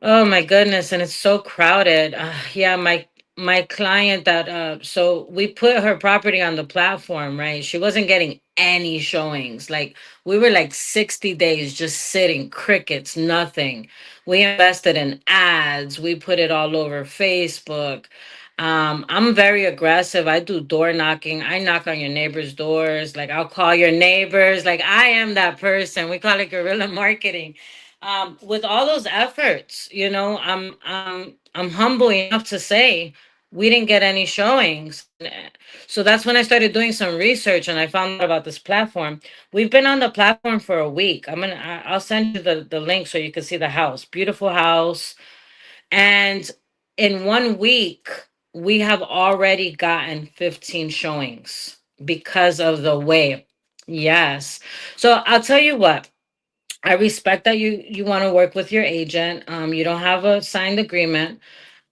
Oh my goodness, and it's so crowded. Yeah, my client that so we put her property on the platform, right? She wasn't getting any showings. Like we were like 60 days just sitting, crickets, nothing. We invested in ads. We put it all over Facebook. I'm very aggressive. I do door knocking. I knock on your neighbors' doors. Like I'll call your neighbors. Like I am that person. We call it guerrilla marketing. With all those efforts, I'm humble enough to say we didn't get any showings. So that's when I started doing some research and I found out about this platform. We've been on the platform for a week. I'll send you the link so you can see the house. Beautiful house. And in 1 week, we have already gotten 15 showings because of the way. Yes. So I'll tell you what. I respect that you want to work with your agent. You don't have a signed agreement.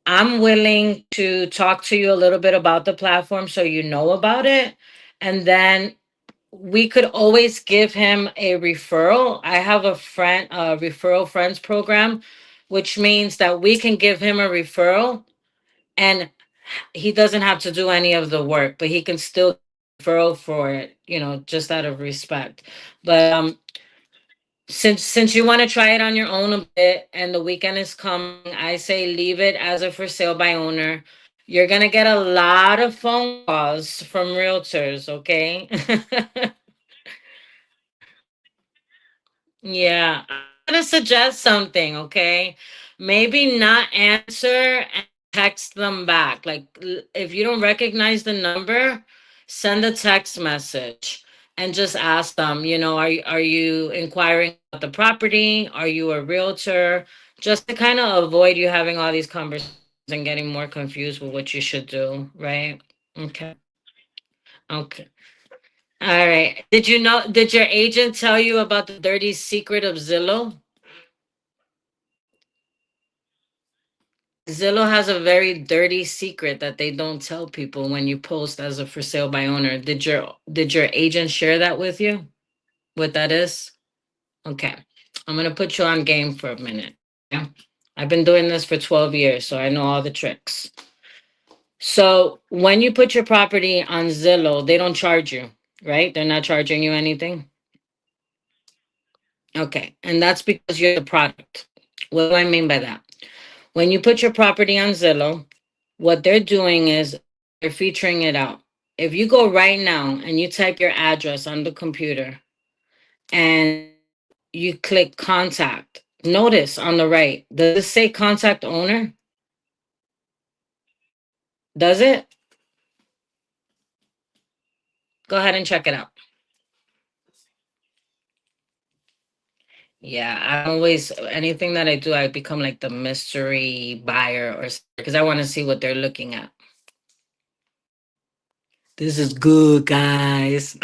I'm willing to talk to you a little bit about the platform so you know about it. And then we could always give him a referral. I have a referral friends program, which means that we can give him a referral and he doesn't have to do any of the work, but he can still referral for it, just out of respect. But since you want to try it on your own a bit and the weekend is coming, I say leave it as a for sale by owner. You're gonna get a lot of phone calls from realtors, okay? Yeah, I'm gonna suggest something, okay? Maybe not answer and text them back. Like if you don't recognize the number, send a text message and just ask them, are you inquiring about the property? Are you a realtor? Just to kind of avoid you having all these conversations and getting more confused with what you should do, right? Okay. Okay. All right. Did your agent tell you about the dirty secret of Zillow? Zillow has a very dirty secret that they don't tell people when you post as a for sale by owner. Did your agent share that with you? What that is? Okay. I'm gonna put you on game for a minute. Yeah. I've been doing this for 12 years, so I know all the tricks. So when you put your property on Zillow, they don't charge you, right? They're not charging you anything. Okay. And that's because you're the product. What do I mean by that? When you put your property on Zillow, what they're doing is they're featuring it out. If you go right now and you type your address on the computer and you click contact, notice on the right, does it say contact owner? Does it? Go ahead and check it out. Yeah, I'm always anything that I do, I become like the mystery buyer or because I want to see what they're looking at. This is good, guys.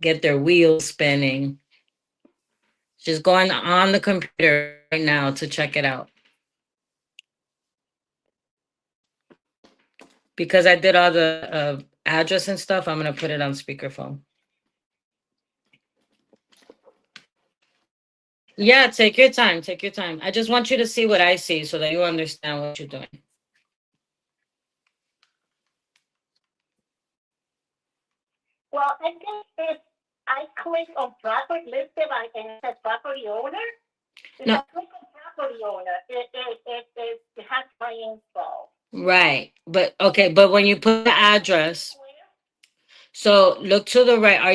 Get their wheels spinning. She's going on the computer right now to check it out. Because I did all the address and stuff, I'm gonna put it on speakerphone. Yeah, take your time. Take your time. I just want you to see what I see so that you understand what you're doing. Well, I guess if I click on property listed by and it says property owner, if I No, click on property owner, it has my info. right. But okay, but when you put the address, so look to the right. Are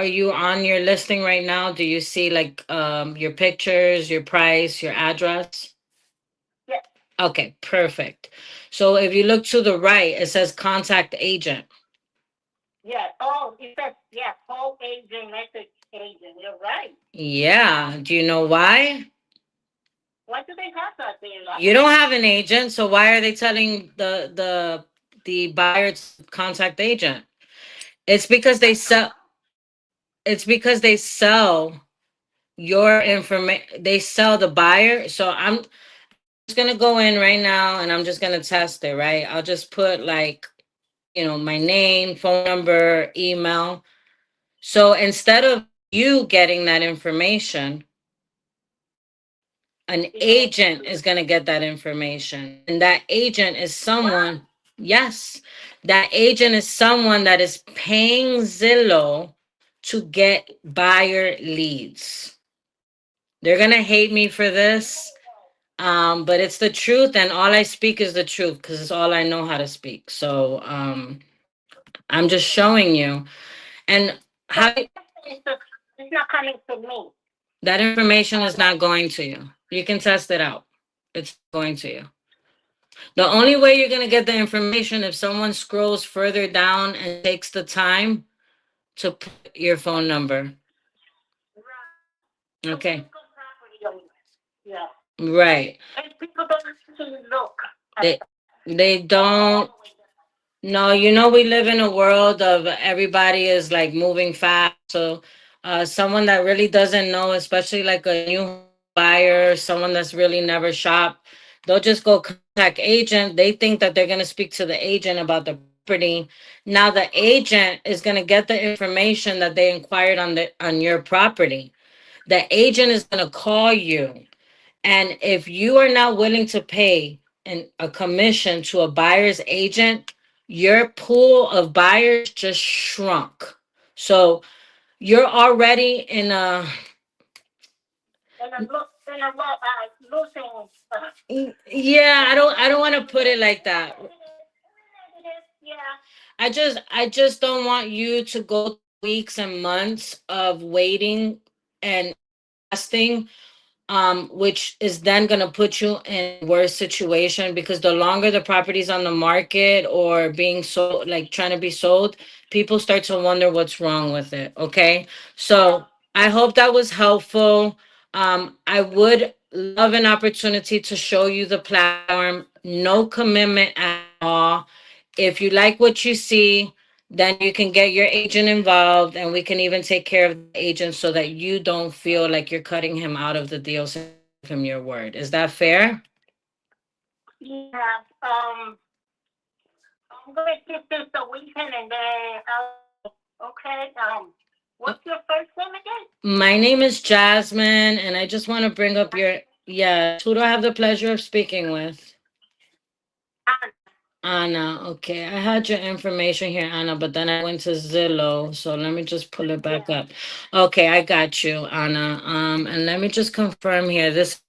you on your listing right now? Do you see like your pictures, your price, your address? Yes, Okay, perfect. So if you look to the right, it says contact agent. yes. Oh, it says yes, whole agent, message agent. You're right. Yeah. Do you know why? Why do they have that there? You don't have an agent, so why are they telling the buyer to contact the agent? It's because they sell. It's because they sell your information. They sell the buyer. So I'm just gonna go in right now and I'm just gonna test it. Right. I'll just put like my name, phone number, email. So instead of you getting that information, an It goes agent to is going to get that information. And that agent is what? someone, yes, that agent is someone that is paying Zillow to get buyer leads. They're going to hate me for this, but it's the truth. And all I speak is the truth because it's all I know how to speak. So I'm just showing you. And So how it's not coming to me. that information is not going to you. You can test it out. It's going to you. The only way you're going to get the information if someone scrolls further down and takes the time to put your phone number. Right. To Okay. click on property owner. Yeah. Right. And people don't actually look at They that. they All don't. the way down. No, we live in a world of everybody is like moving fast. So someone that really doesn't know, especially like a new home buyer, someone that's really never shopped, they'll just go contact agent. They think that they're gonna speak to the agent about the property. Now the agent is gonna get the information that they inquired on your property. The agent is gonna call you, and if you are not willing to pay a commission to a buyer's agent, your pool of buyers just shrunk. So you're already in a And I'm losing. yeah, Yeah. I don't want to put it like that. Negative. Yeah. I just don't want you to go weeks and months of waiting and investing, which is then going to put you in a worse situation because the longer the property's on the market or being sold, like trying to be sold, people start to wonder what's wrong with it. Okay. Yeah. So I hope that was helpful. I would love an opportunity to show you the platform. No commitment at all. If you like what you see, then you can get your agent involved and we can even take care of the agent so that you don't feel like you're cutting him out of the deal since you give him your word. Is that fair? Yeah. I'm gonna give this a weekend and then okay. Uh, What's your first name again? My name is Jasmine and I just want to bring up your, yes, who do I have the pleasure of speaking with? Anna. Anna. Okay, I had your information here, Anna, but then I went to Zillow, so let me just pull it back Yeah. up. Okay, I got you, Anna. And let me just confirm here. This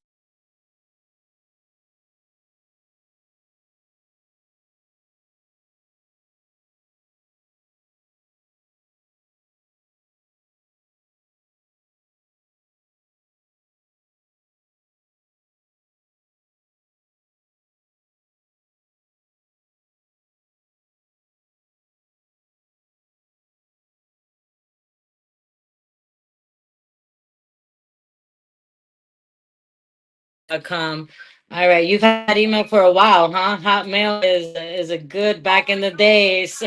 gmail.com. All right, you've had that email for a while, huh? Hotmail is a good back in the days.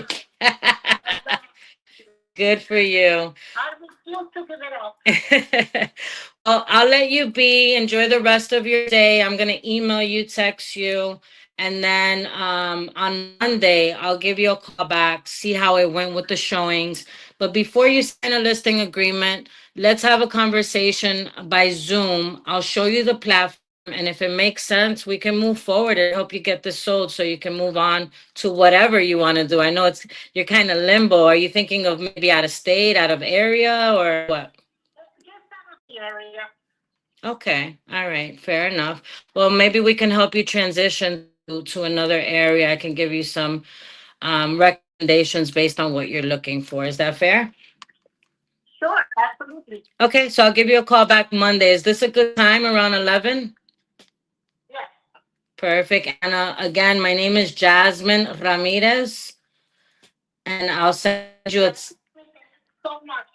Good for you. I refuse to give it up. Well, I'll let you be. Enjoy the rest of your day. I'm gonna email you, text you, and then on Monday I'll give you a call back, see how it went with the showings. But before you sign a listing agreement, let's have a conversation by Zoom. I'll show you the platform, and if it makes sense, we can move forward and help you get this sold so you can move on to whatever you want to do. I know you're kind of limbo. Are you thinking of maybe out of state, out of area, or what? Just out of the area. Okay, all right, fair enough. Well, maybe we can help you transition to another area. I can give you some recommendations based on what you're looking for. Is that fair? Sure, absolutely. Okay, so I'll give you a call back Monday. Is this a good time around 11? Yes. Perfect. And again, my name is Jasmine Ramirez, and I'll send you So much.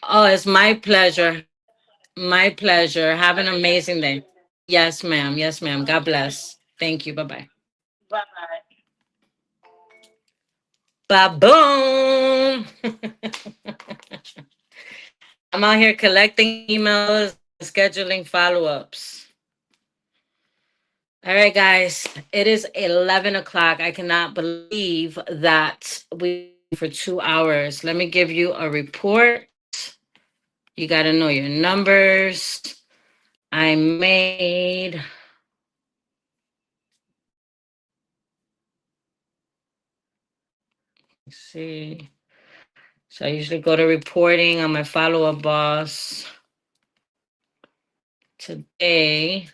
oh, it's my pleasure. My pleasure. Have an amazing day. Yes, ma'am. Yes, ma'am. God bless. Thank you. Bye bye. Bye bye. Ba boom. I'm out here collecting emails, scheduling follow ups. All right, guys. It is 11 o'clock. I cannot believe that we for 2 hours. Let me give you a report. You got to know your numbers. I made, let's see. So I usually go to reporting on my follow up boss. Today,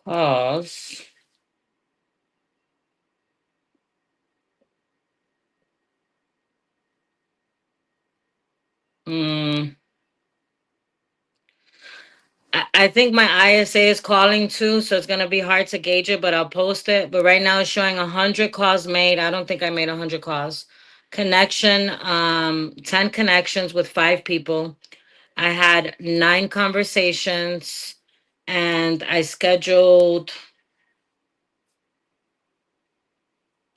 calls. Mm, I think my ISA is calling too, so it's gonna be hard to gauge it, but I'll post it. But right now it's showing 100 calls made. I don't think I made 100 calls. Connection, 10 connections with 5 people. I had 9 conversations, and I scheduled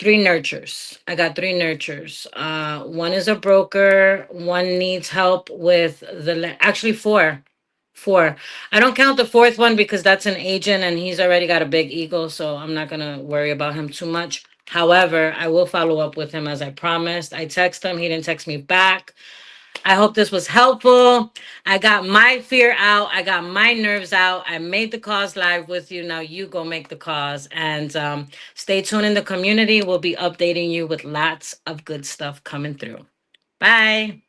3 nurtures. I got 3 nurtures. One is a broker. One needs help with actually four. Four. I don't count the fourth one because that's an agent and he's already got a big ego, so I'm not gonna worry about him too much. However, I will follow up with him as I promised. I text him, he didn't text me back. I hope this was helpful. I got my fear out. I got my nerves out. I made the cause live with you. Now you go make the cause. And stay tuned in the community. We'll be updating you with lots of good stuff coming through. Bye.